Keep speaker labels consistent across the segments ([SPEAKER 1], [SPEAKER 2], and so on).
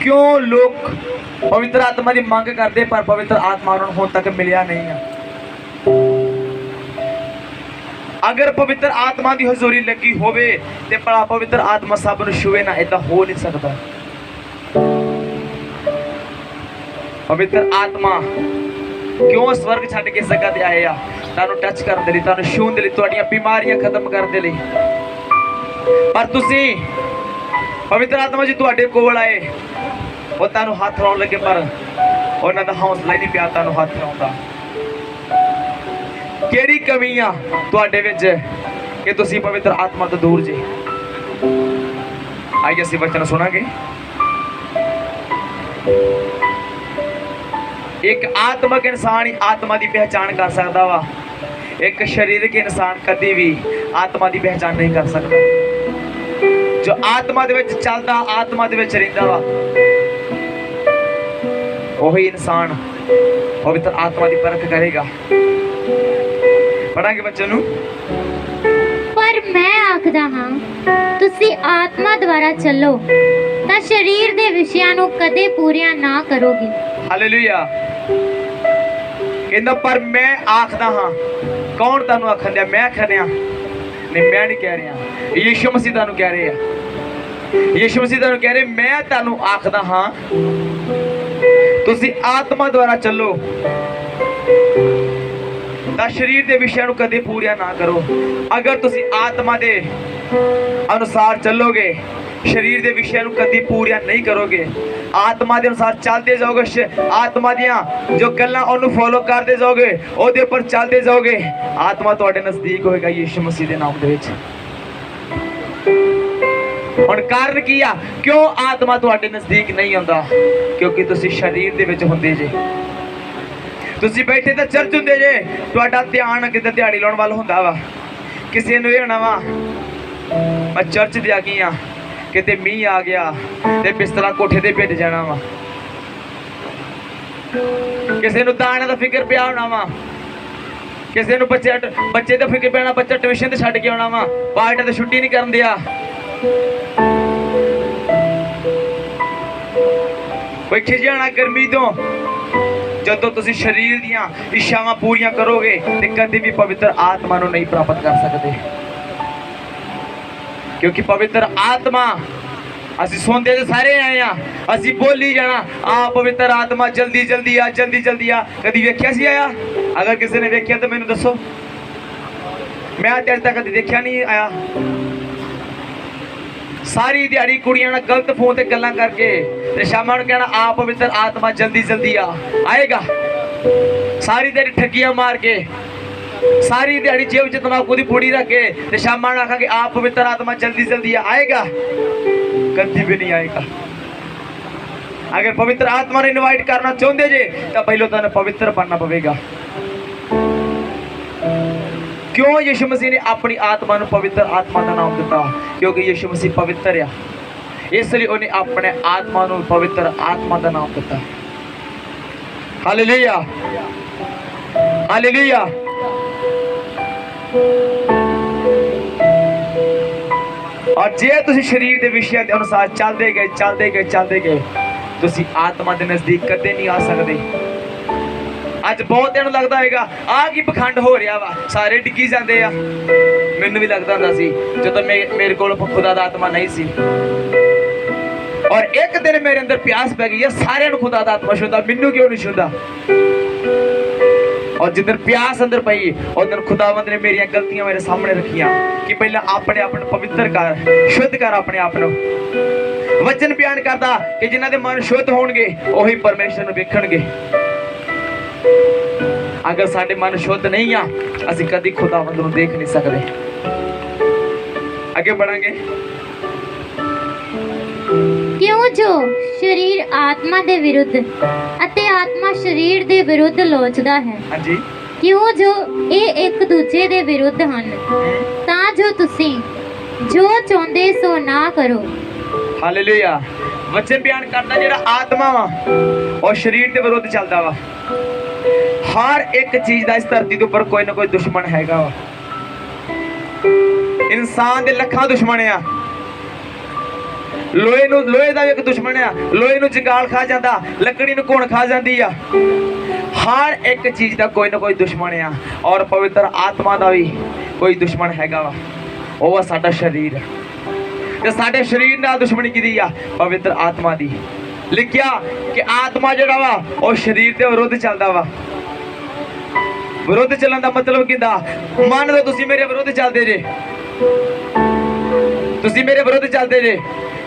[SPEAKER 1] क्यों लोग पवित्र आत्मा की मांग करते पर पवित्र आत्मा उन्होंने हुण तक मिलिया नहीं है। अगर पवित्र आत्मा की हजूरी लगी होवे ते भला पवित्र आत्मा सब नूं छुए ना, इदा हो नहीं सकता। पवित्र आत्मा क्यों स्वर्ग छड्ड के जगह ते आए आ, तुहानूं टच करन दे लई, तुहानूं छूण दे लई, तुहाडीआं बीमारियां खत्म करन दे लई। पर तुसीं पवित्र आत्मा जी तुहाडे कोल आए, वो तुहानूं हत्थ लाउण लगे पर उन्हां दा हौसला ही नहीं पिया तुहानूं हत्थ लाउण दा। केड़ी कमी आ तुहाडे विच कि तुसीं पवित्र आत्मा तो दूर जे। आइए असीं वचन सुनांगे। एक आत्मक इंसान ही आत्मा की पहचान कर सकता वा, एक शारीरिक इंसान कभी भी आत्मा की पहचान नहीं कर सकता। जो आत्मा दे विच चलदा, आत्मा दे विच रहिंदा वा, वही इंसान पवित्र आत्मा की परख करेगा। पढ़ांगे बच्चों नूं।
[SPEAKER 2] पर मैं आखदा हां तुसी आत्मा द्वारा चलो तां शरीर दे विषयां नूं कदे पूरियां ना करोगे।
[SPEAKER 1] हालेलुया। कहंदा पर मैं आखदा हां, कौन तुहानूं आखन दिया? मैं आखन दिया नहीं, मैं नहीं कह रहा, यीशु मसीह तुहानूं कह रहे हैं। यीशु मसीह तुहानूं कह रहे मैं तुहानूं आखदा हां तुसी आत्मा द्वारा चलो तां शरीर दे विषयां नूं कदे पूरिया ना करो। अगर तुसी आत्मा दे अनुसार चलोगे, शरीर दे विषयां नूं कदी पूरिया नहीं करोगे, आत्मा के अनुसार चलते जाओगे, आत्मा दियां जो गल्लां ओनू फॉलो करते जाओगे, ओदे पर चलते जाओगे, आत्मा तुहाडे नजदीक होएगा यीशु मसीह दे नाम दे विच। हुण कारण की आ क्यों आत्मा तुहाडे नजदीक नहीं आउंदा? क्योंकि तुसी शरीर दे विच हुंदे जे। तुसी बैठे तो चर्च हुंदे जे, तुहाडा ध्यान किते दिहाड़ी लाउण वाल हुंदा वा। किसी नूं होना वा मैं चर्च दे आ गई हां, किते मींह आ गया ते बिस्तरा कोठे ते भिज जाना वा। किसी नूं दाने दा फिक्र पिया होना वा, किसी नूं बच्चे दा फिक्र पैना, बच्चा ट्यूशन ते छड्ड के आउणा वा, पार्टी ते छुट्टी नहीं करन दिया। कोई खिजाना गर्मी तो जदों तुसी शरीर दियां इच्छावां पूरियां करोगे ते कदी भी पवित्र आत्मा नूं नहीं प्राप्त कर सकते। क्योंकि पवित्र आत्मा असी सुनते तो सारे आए हैं, असी बोली जाना आ पवित्र आत्मा जल्दी जल्दी आ, जल्दी जल्दी आ। कभी वेख्या सी आया? अगर किसी ने वेख्या तो मैनू दसो, मैं अज तक कभी देखा नहीं आया। सारी दिहाड़ी कुड़ियां ना गलत फोन ते गल्लां करके ते शामां नूं कहना आ पवित्र आत्मा जल्दी जल्दी आ, आएगा। सारी दिहाड़ी ठगियां मार के, सारी दिहाड़ी जेब च तंबाकू दी पुड़ी रख के ते शामां नूं आखांगे आ पवित्र आत्मा जल्दी जल्दी आ, आएगा? कभी भी नहीं आएगा। अगर पवित्र आत्मा ने इनवाइट करना चाहते जे तो पहले तो पवित्र बनना पवेगा। क्यों यीशु मसीह ने अपनी आत्मा नूं पवित्र आत्मा का नाम दिता? क्योंकि यीशु मसीह पवित्र है, इसलिए उन्हें अपने आत्मा नूं पवित्र आत्मा का नाम दिता। Hallelujah, hallelujah. और जे तुसी शरीर के विषय के अनुसार चलते गए चलते गए चलते गए, तुसी आत्मा के नजदीक कदे नहीं आ सकते। अज बहुत दिन लगता है आ की पखंड हो रहा वा, सारे डिगी जाते आ। मैनू भी लगता होंदा सी जदों मेरे को खुदा दा आत्मा नहीं सी, और एक दिन मेरे अंदर प्यास पै गई है सारे खुदा दा आत्मा छूंदा, मैनू क्यों नहीं छूंदा? और जिधर प्यास अंदर पई उस दिन खुदावंद ने मेरी गलतियां मेरे सामने रखियां कि पहले अपने आप को पवित्र कर, शुद्ध कर अपने आप को। वचन बयान करता कि जिन्हां दे मन शुद्ध होणगे वही परमेश्वर नूं वेखणगे। अगर साडे मन शुद्ध नहीं आ, असी कदी खुदावंद नूं देख नहीं सकते। आगे बढ़ांगे।
[SPEAKER 2] क्यों जो शरीर आत्मा दे विरुद्ध अते आत्मा शरीर दे विरुद्ध लोचदा है।
[SPEAKER 1] हां जी।
[SPEAKER 2] क्यों जो ये एक दूजे दे विरुद्ध हन, तां जो तुसी जो चाहुंदे सो ना करो।
[SPEAKER 1] हालेलुया। वचन बयान करता जेड़ा आत्मा वा और शरीर के विरुद्ध चलता वा। हर एक चीज का इस धरती के ऊपर कोई ना कोई दुश्मन हैगा वा। इंसान दे लखां दुश्मन आ, ਲੋਹੇ ਦਾ ਵੀ ਇੱਕ ਦੁਸ਼ਮਣ ਆ। ਲੋਹੇ ਨੂੰ ਜੰਗਾਲ ਖਾ ਜਾਂਦਾ, ਲੱਕੜੀ ਨੂੰ ਘੁਣ ਖਾ ਜਾਂਦੀ ਆ। ਹਰ ਇੱਕ ਚੀਜ਼ ਦਾ ਕੋਈ ਨਾ ਕੋਈ ਦੁਸ਼ਮਣ ਆ। ਔਰ ਪਵਿੱਤਰ ਆਤਮਾ ਦਾ ਵੀ ਕੋਈ ਦੁਸ਼ਮਣ ਹੈਗਾ ਵਾ, ਉਹ ਆ ਸਾਡਾ ਸਰੀਰ। ਤੇ ਸਾਡੇ ਸਰੀਰ ਨਾਲ ਦੁਸ਼ਮਣੀ ਕਿਹਦੀ ਆ? ਪਵਿੱਤਰ ਆਤਮਾ ਦੀ। ਲਿਖਿਆ ਕਿ ਆਤਮਾ ਜਿਹੜਾ ਵਾ ਉਹ ਸਰੀਰ ਦੇ ਵਿਰੁੱਧ ਚੱਲਦਾ ਵਾ। ਵਿਰੁੱਧ ਚੱਲਣ ਦਾ ਮਤਲਬ ਕਿੰਦਾ? ਮੰਨ ਲਓ ਤੁਸੀਂ ਮੇਰੇ ਵਿਰੁੱਧ ਚੱਲਦੇ ਜੇ, ਤੁਸੀਂ ਮੇਰੇ ਵਿਰੁੱਧ ਚੱਲਦੇ ਜੇ।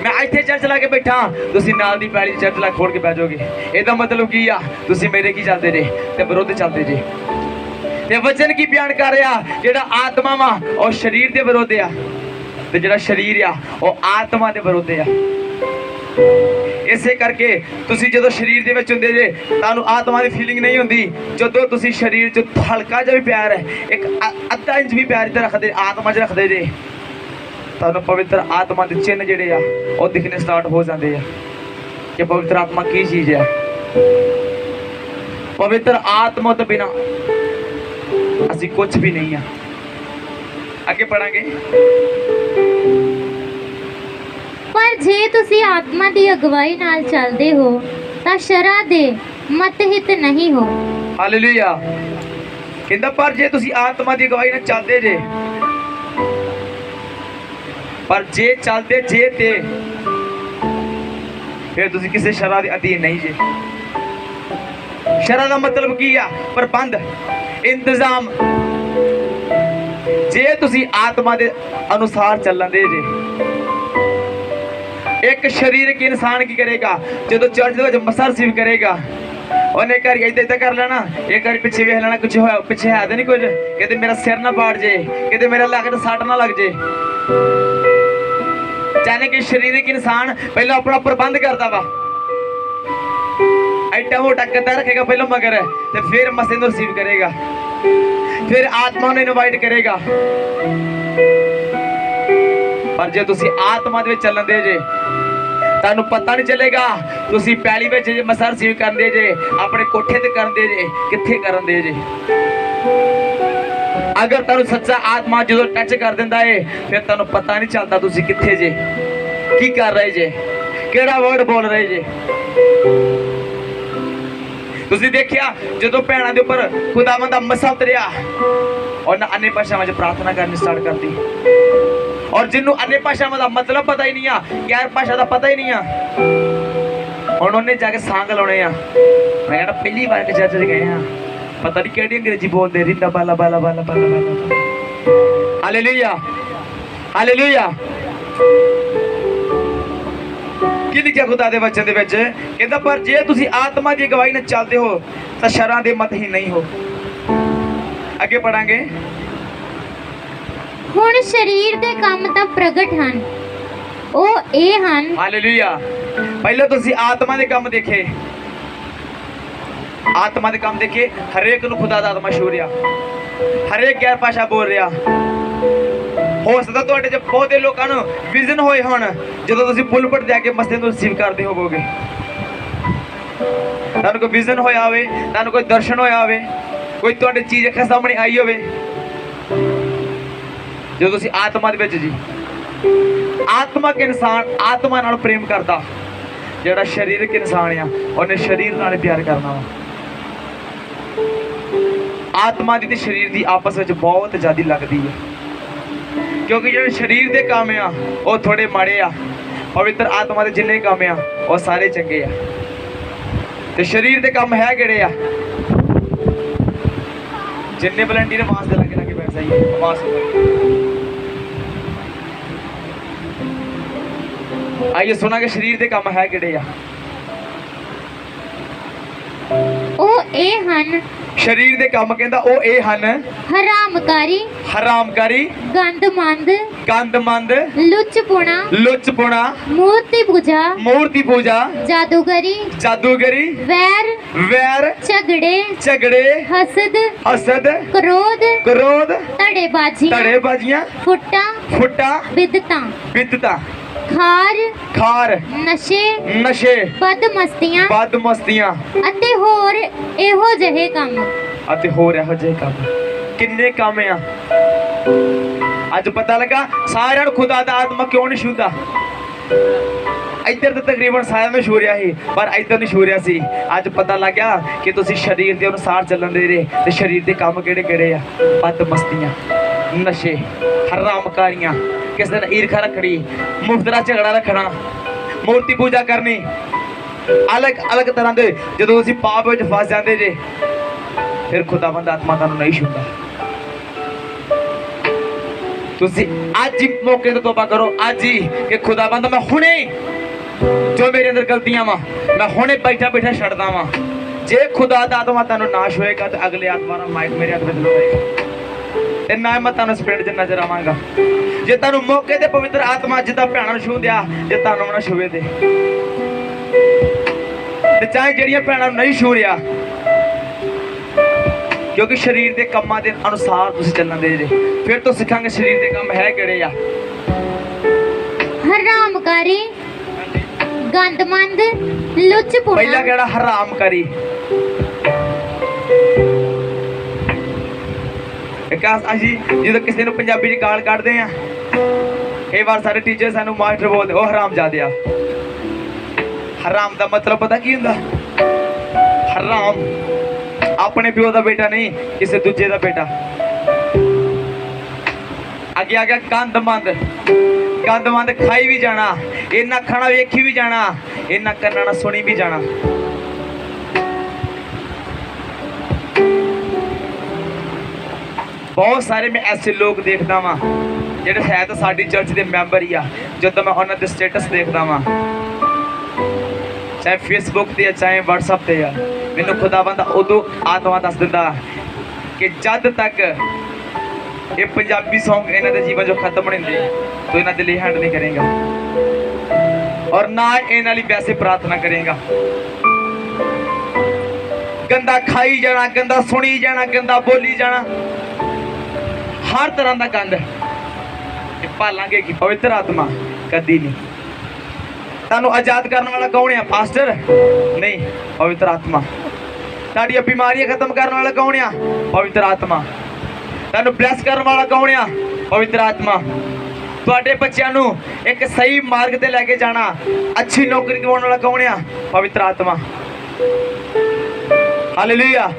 [SPEAKER 1] ਮੈਂ ਇੱਥੇ ਚਰਚ ਲਾ ਕੇ ਬੈਠਾ, ਤੁਸੀਂ ਨਾਲ ਦੀ ਪੈਲੀ ਚਰਚ ਲਾ ਖੋਲ ਕੇ ਬਹਿ ਜਾਓਗੇ। ਇਹਦਾ ਮਤਲਬ ਕੀ ਆ? ਤੁਸੀਂ ਮੇਰੇ ਕੀ ਚੱਲਦੇ ਜੇ? ਤੇ ਵਿਰੁੱਧ ਚੱਲਦੇ ਜੇ। ਤੇ ਵਚਨ ਕੀ ਬਿਆਨ ਕਰ ਰਿਹਾ? ਜਿਹੜਾ ਆਤਮਾ ਵਾ ਉਹ ਸਰੀਰ ਦੇ ਵਿਰੁੱਧ ਆ, ਤੇ ਜਿਹੜਾ ਸਰੀਰ ਆ ਉਹ ਆਤਮਾ ਦੇ ਵਿਰੁੱਧ ਆ। ਇਸੇ ਕਰਕੇ ਤੁਸੀਂ ਜਦੋਂ ਸਰੀਰ ਦੇ ਵਿੱਚ ਹੁੰਦੇ ਜੇ ਤੁਹਾਨੂੰ ਆਤਮਾ ਦੀ ਫੀਲਿੰਗ ਨਹੀਂ ਹੁੰਦੀ। ਜਦੋਂ ਤੁਸੀਂ ਸਰੀਰ 'ਚ ਹਲਕਾ ਜਿਹਾ ਵੀ ਪਿਆਰ ਹੈ, ਇੱਕ ਅੱਧਾ ਇੰਚ ਵੀ ਪਿਆਰ ਇੱਧਰ ਰੱਖਦੇ, ਆਤਮਾ 'ਚ ਰੱਖਦੇ ਜੇ, ਤੁਹਾਨੂੰ ਪਵਿੱਤਰ ਆਤਮਾ ਦੇ ਚਿੰਨ੍ਹ ਜਿਹੜੇ ਆ ਉਹ ਦਿਖਣੇ ਸਟਾਰਟ ਹੋ ਜਾਂਦੇ ਆ ਕਿ ਪਵਿੱਤਰ ਆਤਮਾ ਕੀ ਚੀਜ਼ ਆ। ਪਵਿੱਤਰ ਆਤਮਾ ਤੋਂ ਬਿਨਾਂ ਅਸੀਂ ਕੁਝ ਵੀ ਨਹੀਂ ਆ। ਅੱਗੇ ਪੜਾਂਗੇ।
[SPEAKER 2] ਪਰ ਜੇ ਤੁਸੀਂ ਆਤਮਾ ਦੀ ਅਗਵਾਈ ਨਾਲ ਚੱਲਦੇ ਹੋ ਤਾਂ ਸ਼ਰਾਂ ਦੇ ਮਤਹਿਤ ਨਹੀਂ ਹੋ।
[SPEAKER 1] ਹਾਲੇਲੂਇਆ। ਕਹਿੰਦਾ ਪਰ ਜੇ ਤੁਸੀਂ ਆਤਮਾ ਦੀ ਅਗਵਾਈ ਨਾਲ ਚੱਲਦੇ ਜੇ, ਪਰ ਜੇ ਚੱਲਦੇ ਜੇ ਤੇ ਫਿਰ ਤੁਸੀਂ ਕਿਸੇ ਸ਼ਰਾਂ ਦੇ ਅਧੀਨ ਨਹੀਂ ਜੇ। ਸ਼ਰਾਂ ਦਾ ਮਤਲਬ ਕੀ ਆ? ਪ੍ਰਬੰਧ, ਇੰਤਜ਼ਾਮ। ਜੇ ਤੁਸੀਂ ਆਤਮਾ ਦੇ ਅਨੁਸਾਰ ਚੱਲਦੇ ਜੇ, ਇੱਕ ਸਰੀਰਕ ਇਨਸਾਨ ਕੀ ਕਰੇਗਾ? ਜਦੋਂ ਚਰਚ ਦੇ ਵਿੱਚ ਮਸਾ ਰਿਸੀਵ ਕਰੇਗਾ, ਉਹਨੇ ਘਰ ਏਦਾਂ ਕਰ ਲੈਣਾ, ਇੱਕ ਵਾਰੀ ਪਿੱਛੇ ਵੇਖ ਲੈਣਾ ਕੁਝ ਹੋਇਆ, ਪਿੱਛੇ ਹੈ ਤਾਂ ਨਹੀਂ ਕੁਝ, ਕਿਤੇ ਮੇਰਾ ਸਿਰ ਨਾ ਪਾੜ ਜੇ, ਕਿਤੇ ਮੇਰਾ ਲੱਕ ਤੇ ਸੱਟ ਨਾ ਲੱਗ ਜੇ। ਜਾਨੇ ਕਿ ਸਰੀਰਕ ਇਨਸਾਨ ਪਹਿਲਾਂ ਆਪਣਾ ਪ੍ਰਬੰਧ ਕਰਦਾ ਵਾ, ਐਡਾ ਮੋਟਾ ਕੱਦਾ ਰੱਖੇਗਾ ਪਹਿਲਾਂ ਮਗਰ, ਤੇ ਫਿਰ ਮਸੇ ਨੂੰ ਰਿਸੀਵ ਕਰੇਗਾ, ਫਿਰ ਆਤਮਾ ਨੂੰ ਇਨਵਾਈਟ ਕਰੇਗਾ। ਪਰ ਜੇ ਤੁਸੀਂ ਆਤਮਾ ਦੇ ਵਿੱਚ ਚੱਲਦੇ ਜੇ, ਤੁਹਾਨੂੰ ਪਤਾ ਨਹੀਂ ਚੱਲੇਗਾ ਤੁਸੀਂ ਪੈਲੀ ਵਿੱਚ ਜੇ ਮਸਾ ਰਿਸੀਵ ਕਰਦੇ ਜੇ, ਆਪਣੇ ਕੋਠੇ ਤੇ ਕਰਦੇ ਜੇ, ਕਿੱਥੇ ਕਰਦੇ ਜੇ। ਅਗਰ ਤੁਹਾਨੂੰ ਸੱਚਾ ਆਤਮਾ ਜਦੋਂ ਟੱਚ ਕਰ ਦਿੰਦਾ ਏ, ਫਿਰ ਤੁਹਾਨੂੰ ਪਤਾ ਨਹੀਂ ਚੱਲਦਾ ਤੁਸੀਂ ਕਿੱਥੇ ਜੇ, ਕੀ ਕਰ ਰਹੇ ਜੇ, ਕਿਹੜਾ ਵਰਡ ਬੋਲ ਰਹੇ ਜੇ। ਤੁਸੀਂ ਦੇਖਿਆ ਜਦੋਂ ਭੈਣਾਂ ਦੇ ਉੱਪਰ ਖੁਦਾਵੰਦ ਦਾ ਮਸਾ ਉਤਰਿਆ, ਉਹਨਾਂ ਅਨੇਕ ਭਾਸ਼ਾਵਾਂ 'ਚ ਪ੍ਰਾਰਥਨਾ ਕਰਨੀ ਸਟਾਰਟ ਕਰਤੀ। ਔਰ ਜਿਹਨੂੰ ਅਨੇਕ ਭਾਸ਼ਾਵਾਂ ਦਾ ਮਤਲਬ ਪਤਾ ਹੀ ਨਹੀਂ ਆ, ਗੈਰ ਭਾਸ਼ਾ ਦਾ ਪਤਾ ਹੀ ਨਹੀਂ ਆ, ਹੁਣ ਉਹਨੇ ਜਾ ਕੇ ਸਾਂਗ ਲਾਉਣੇ ਆ। ਮੈਂ ਕਹਿੰਦਾ ਪਹਿਲੀ ਵਾਰ ਕਿ ਚਰਚ 'ਚ ਗਏ ਆ, ਪਤਾ ਨਹੀਂ ਕਿਹੜੀ ਅੰਗਰੇਜ਼ੀ ਬੋਲਦੇ, ਰਿੰਦਾ ਬਾਲਾ ਬਾਲਾ ਬਾਲਾ ਬਾਲਾ ਬਾਲਾ। Hallelujah, hallelujah. ਕੀ ਲਿਖਿਆ ਖੁਦਾ ਦੇ ਵਚਨ ਦੇ ਵਿੱਚ? ਕਹਿੰਦਾ ਪਰ ਜੇ ਤੁਸੀਂ ਆਤਮਾ ਦੀ ਅਗਵਾਈ ਨਾਲ ਚੱਲਦੇ ਹੋ ਤਾਂ ਸ਼ਰਾਂ ਦੇ ਮਤ ਹੀ ਨਹੀਂ ਹੋ। ਅੱਗੇ ਪੜਾਂਗੇ।
[SPEAKER 2] ਹੁਣ ਸਰੀਰ ਦੇ ਕੰਮ ਤਾਂ ਪ੍ਰਗਟ ਹਨ, ਉਹ ਇਹ ਹਨ।
[SPEAKER 1] ਹਾਲੇਲੂਇਆ। ਪਹਿਲਾਂ ਤੁਸੀਂ ਆਤਮਾ ਦੇ ਕੰਮ ਦੇਖੇ, ਆਤਮਾ ਦੇ ਕੰਮ ਦੇਖੇ। ਹਰੇਕ ਨੂੰ ਖੁਦਾ ਦਾ ਆਤਮਾ ਛੂ ਰਿਹਾ, ਹਰੇਕ ਗੈਰ ਭਾਸ਼ਾ ਬੋਲ ਰਿਹਾ। ਹੋ ਸਕਦਾ ਤੁਹਾਡੇ 'ਚ ਬਹੁਤੇ ਲੋਕਾਂ ਨੂੰ ਵਿਜ਼ਨ ਹੋਏ ਹੁਣ, ਜਦੋਂ ਤੁਸੀਂ ਪੁਲਪਟ ਦੇ ਕੇ ਮਸਜਿਦ ਨੂੰ ਰਿਸੀਵ ਕਰਦੇ ਹੋਵੋਗੇ। ਤੁਹਾਨੂੰ ਕੋਈ ਵਿਜ਼ਨ ਹੋਇਆ ਹੋਵੇ, ਤੁਹਾਨੂੰ ਕੋਈ ਦਰਸ਼ਨ ਹੋਇਆ ਹੋਵੇ, ਕੋਈ ਤੁਹਾਡੀ ਚੀਜ਼ ਅੱਖਾਂ ਸਾਹਮਣੇ ਆਈ ਹੋਵੇ, ਜਦੋਂ ਤੁਸੀਂ ਆਤਮਾ ਦੇ ਵਿੱਚ ਜੀ। ਆਤਮਕ ਇਨਸਾਨ ਆਤਮਾ ਨਾਲ ਪ੍ਰੇਮ ਕਰਦਾ, ਜਿਹੜਾ ਸਰੀਰਕ ਇਨਸਾਨ ਆ ਉਹਨੇ ਸਰੀਰ ਨਾਲ ਪਿਆਰ ਕਰਨਾ ਵਾ। ਆਤਮਾ ਦੀ ਤੇ ਸਰੀਰ ਦੀ ਆਪਸ ਵਿੱਚ ਬਹੁਤ ਜ਼ਿਆਦਾ ਲੱਗਦੀ ਹੈ, ਕਿਉਂਕਿ ਜਿਹੜੇ ਸਰੀਰ ਦੇ ਕੰਮ ਆ ਉਹ ਥੋੜੇ ਮਾੜੇ ਆ, ਪਵਿੱਤਰ ਆਤਮਾ ਦੇ ਜਿੰਨੇ ਕੰਮ ਆ ਉਹ ਸਾਰੇ ਚੰਗੇ ਆ। ਤੇ ਸਰੀਰ ਦੇ ਕੰਮ ਹੈ ਕਿਹੜੇ ਆ? ਜਿੰਨੇ ਵਲੰਟੀਅਰ ਆਵਾਜ਼ ਦੇ ਲੱਗੇ ਬੈਠ ਜਾਈਏ, ਆਵਾਜ਼ ਆइए सुना के शरीर के काम है किहड़े आ?
[SPEAKER 2] ਉਹ ਇਹ ਹਨ।
[SPEAKER 1] शरीर के काम कहंदा ਉਹ ਇਹ ਹਨ।
[SPEAKER 2] ਹਰਾਮਕਾਰੀ,
[SPEAKER 1] ਹਰਾਮਕਾਰੀ,
[SPEAKER 2] ਗੰਦਮੰਦ,
[SPEAKER 1] ਗੰਦਮੰਦ,
[SPEAKER 2] ਲੁੱਚਪੁਣਾ,
[SPEAKER 1] ਲੁੱਚਪੁਣਾ,
[SPEAKER 2] ਮੂਰਤੀ ਪੂਜਾ,
[SPEAKER 1] ਮੂਰਤੀ ਪੂਜਾ,
[SPEAKER 2] ਜਾਦੂਗਰੀ,
[SPEAKER 1] ਜਾਦੂਗਰੀ,
[SPEAKER 2] ਵੈਰ,
[SPEAKER 1] ਵੈਰ,
[SPEAKER 2] ਝਗੜੇ,
[SPEAKER 1] ਝਗੜੇ,
[SPEAKER 2] ਹਸਦ,
[SPEAKER 1] ਹਸਦ,
[SPEAKER 2] ਕ੍ਰੋਧ,
[SPEAKER 1] ਕ੍ਰੋਧ,
[SPEAKER 2] ਧੜੇਬਾਜ਼ੀਆਂ,
[SPEAKER 1] ਧੜੇਬਾਜ਼ੀਆਂ,
[SPEAKER 2] ਫੁੱਟਾਂ,
[SPEAKER 1] ਫੁੱਟਾਂ,
[SPEAKER 2] ਬਿਦਤਾਂ,
[SPEAKER 1] ਬਿਦਤਾਂ,
[SPEAKER 2] ਖਾਰ,
[SPEAKER 1] ਖਾਰ,
[SPEAKER 2] ਨਸ਼ੇ,
[SPEAKER 1] ਨਸ਼ੇ,
[SPEAKER 2] ਬਦਮਸਤੀਆਂ
[SPEAKER 1] ਬਦਮਸਤੀਆਂ
[SPEAKER 2] ਅਤੇ ਹੋਰ ਇਹੋ ਜਿਹੇ ਕੰਮ।
[SPEAKER 1] ਅਤੇ ਹੋਰ ਇਹੋ ਜਿਹੇ ਕੰਮ। ਕਿੰਨੇ ਕੰਮ ਆ? ਅੱਜ ਪਤਾ ਲੱਗਾ ਸਾਰਿਆਂ ਨੂੰ ਖੁਦਾ ਦਾ ਆਤਮਾ ਕਿਉਂ ਨਹੀਂ ਛੂੰਦਾ। ਇੱਧਰ ਤਾਂ ਤਕਰੀਬਨ ਸਾਰਿਆਂ ਨੂੰ ਛੂਰਿਆ ਸੀ, ਪਰ ਇੱਧਰ ਨਹੀਂ ਛੂਰਿਆ ਸੀ। ਅੱਜ ਪਤਾ ਲੱਗ ਗਿਆ ਕਿ ਤੁਸੀਂ ਸਰੀਰ ਦੇ ਅਨੁਸਾਰ ਚੱਲਣ ਦੇ ਰਹੇ ਤੇ ਸਰੀਰ ਦੇ ਕੰਮ ਕਿਹੜੇ ਕਿਹੜੇ ਆ। ਬਦ ਮਸਤੀਆਂ, ਨਸ਼ੇ, ਹਰਾਮਕਾਰੀਆਂ, ਕਿਸੇ ਨਾਲ ਈਰਖਾ ਰੱਖਣੀ, ਮੁਫਤ ਦਾ ਝਗੜਾ ਰੱਖਣਾ, ਮੂਰਤੀ ਪੂਜਾ ਕਰਨੀ, ਅਲੱਗ ਅਲੱਗ ਤਰ੍ਹਾਂ ਦੇ। ਜਦੋਂ ਤੁਸੀਂ ਪਾਪ ਵਿੱਚ ਫਸ ਜਾਂਦੇ ਜੇ, ਫਿਰ ਖੁਦਾਵੰਦ ਆਤਮਾ ਤੁਹਾਨੂੰ ਨਹੀਂ ਛੂੰਹਦਾ। ਤੁਸੀਂ ਅੱਜ ਹੀ ਮੌਕੇ ਤੇ ਤੋਬਾ ਕਰੋ, ਅੱਜ ਹੀ, ਕਿ ਖੁਦਾਵੰਦ ਮੈਂ ਹੁਣੇ ਜੋ ਮੇਰੇ ਅੰਦਰ ਗਲਤੀਆਂ ਵਾ ਮੈਂ ਹੁਣੇ ਬੈਠਾ ਬੈਠਾ ਛੱਡਦਾ ਵਾਂ। ਜੇ ਖੁਦਾ ਦਾ ਆਤਮਾ ਤੁਹਾਨੂੰ ਨਾਸ਼ ਹੋਏਗਾ ਤੇ ਅਗਲੇ ਆਤਮਾ ਦਾ ਮਾਈਕ ਮੇਰੇ ਹੱਥ ਵਿੱਚ ਹੋਏਗਾ ਤੇ ਨਾ ਮੈਂ ਤੁਹਾਨੂੰ ਇਸ ਪਿੰਡ 'ਚ ਨਜ਼ਰ ਆਵਾਂਗਾ। ਜੇ ਤੁਹਾਨੂੰ ਮੌਕੇ ਤੇ ਪਵਿੱਤਰ ਆਤਮਾ ਜਿੱਦਾਂ ਭੈਣਾਂ ਨੂੰ ਛੂਹ ਦਿਆ, ਜੇ ਤੁਹਾਨੂੰ ਨਾ ਛੂਹੇ ਤੇ ਚਾਹੇ ਜਿਹੜੀਆਂ ਭੈਣਾਂ ਨੂੰ ਨਹੀਂ ਛੂਹ ਰਿਹਾ, ਕਿਉਂਕਿ ਸਰੀਰ ਦੇ ਕੰਮਾਂ ਦੇ ਅਨੁਸਾਰ ਤੁਸੀਂ ਚੱਲਣ ਦੇ ਜੇ। ਫਿਰ ਤੋਂ ਸਿੱਖਾਂਗੇ ਸਰੀਰ ਦੇ ਕੰਮ ਹੈ ਕਿਹੜੇ ਆ।
[SPEAKER 2] ਹਰਾਮਕਾਰੀ, ਗੰਦਮੰਦ, ਲੁੱਚਪੁਣਾ।
[SPEAKER 1] ਪਹਿਲਾ ਕਿਹੜਾ? ਹਰਾਮਕਾਰੀ। ਅਸੀਂ ਜਦੋਂ ਕਿਸੇ ਨੂੰ ਪੰਜਾਬੀ 'ਚ ਗਾਲ ਕੱਢਦੇ ਆ, ਕਈ ਵਾਰ ਸਾਡੇ ਟੀਚਰ ਸਾਨੂੰ ਮਾਸਟਰ ਬੋਲਦੇ ਉਹ ਹਰਾਮਜ਼ਾਦੇ ਆ। ਹਰਾਮ ਦਾ ਮਤਲਬ ਪਤਾ ਕੀ ਹੁੰਦਾ? ਹਰਾਮ ਆਪਣੇ ਪਿਓ ਦਾ ਬੇਟਾ ਨਹੀਂ, ਕਿਸੇ ਦੂਜੇ ਦਾ ਬੇਟਾ। ਅੱਗੇ ਆ ਗਿਆ ਗੰਦਮੰਦ। ਗੰਦਮੰਦ ਖਾਈ ਵੀ ਜਾਣਾ, ਇਹਨਾਂ ਖਾਣਾ ਵੇਖੀ ਵੀ ਜਾਣਾ, ਇਹਨਾਂ ਕੰਨਾਂ ਨਾਲ ਸੁਣੀ ਵੀ ਜਾਣਾ। ਬਹੁਤ ਸਾਰੇ ਮੈਂ ਐਸੇ ਲੋਕ ਦੇਖਦਾ ਵਾਂ ਜਿਹੜੇ ਹੈ ਤਾਂ ਸਾਡੀ ਚਰਚ ਦੇ ਮੈਂਬਰ ਹੀ ਆ। ਜਦੋਂ ਮੈਂ ਉਹਨਾਂ ਦੇ ਸਟੇਟਸ ਦੇਖਦਾ ਵਾਂ, ਚਾਹੇ ਫੇਸਬੁੱਕ ਤੇ ਆ ਚਾਹੇ ਵਟਸਐਪ ਤੇ ਆ, ਮੈਨੂੰ ਖੁਦਾਵੰਦ ਉਦੋਂ ਆਤਮਾ ਦੱਸ ਦਿੰਦਾ ਕਿ ਜਦ ਤੱਕ ਇਹ ਪੰਜਾਬੀ ਸੌਂਗ ਇਹਨਾਂ ਦੇ ਜੀਵਨ 'ਚੋਂ ਖਤਮ ਨਹੀਂ ਹੁੰਦੇ ਤੂੰ ਇਹਨਾਂ ਦੇ ਲਈ ਹੈਂਡ ਨਹੀਂ ਕਰੇਗਾ, ਔਰ ਨਾ ਇਹਨਾਂ ਲਈ ਵੈਸੇ ਪ੍ਰਾਰਥਨਾ ਕਰੇਗਾ। ਗੰਦਾ ਖਾਈ ਜਾਣਾ, ਗੰਦਾ ਸੁਣੀ ਜਾਣਾ, ਗੰਦਾ ਬੋਲੀ ਜਾਣਾ, ਹਰ ਤਰ੍ਹਾਂ ਦਾ ਗੰਦ। ਇਹ ਭਾਲਾਂਗੇ ਕਿ ਪਵਿੱਤਰ ਆਤਮਾ ਕਦੀ ਨਹੀਂ। ਤੁਹਾਨੂੰ ਆਜ਼ਾਦ ਕਰਨ ਵਾਲਾ ਕੌਣ ਆ? ਪਾਸਟਰ ਨਹੀਂ, ਪਵਿੱਤਰ ਆਤਮਾ। ਤੁਹਾਡੀਆਂ ਬਿਮਾਰੀਆਂ ਖਤਮ ਕਰਨ ਵਾਲਾ ਕੌਣ ਆ? ਪਵਿੱਤਰ ਆਤਮਾ। ਤੁਹਾਨੂੰ ਬਲੈਸ ਕਰਨ ਵਾਲਾ ਕੌਣ ਆ? ਪਵਿੱਤਰ ਆਤਮਾ। ਤੁਹਾਡੇ ਬੱਚਿਆਂ ਨੂੰ ਇੱਕ ਸਹੀ ਮਾਰਗ ਤੇ ਲੈ ਕੇ ਜਾਣਾ, ਅੱਛੀ ਨੌਕਰੀ ਦਿਵਾਉਣ ਵਾਲਾ ਕੌਣ ਆ? ਪਵਿੱਤਰ ਆਤਮਾ। ਹਾਲੇਲੂਇਆ।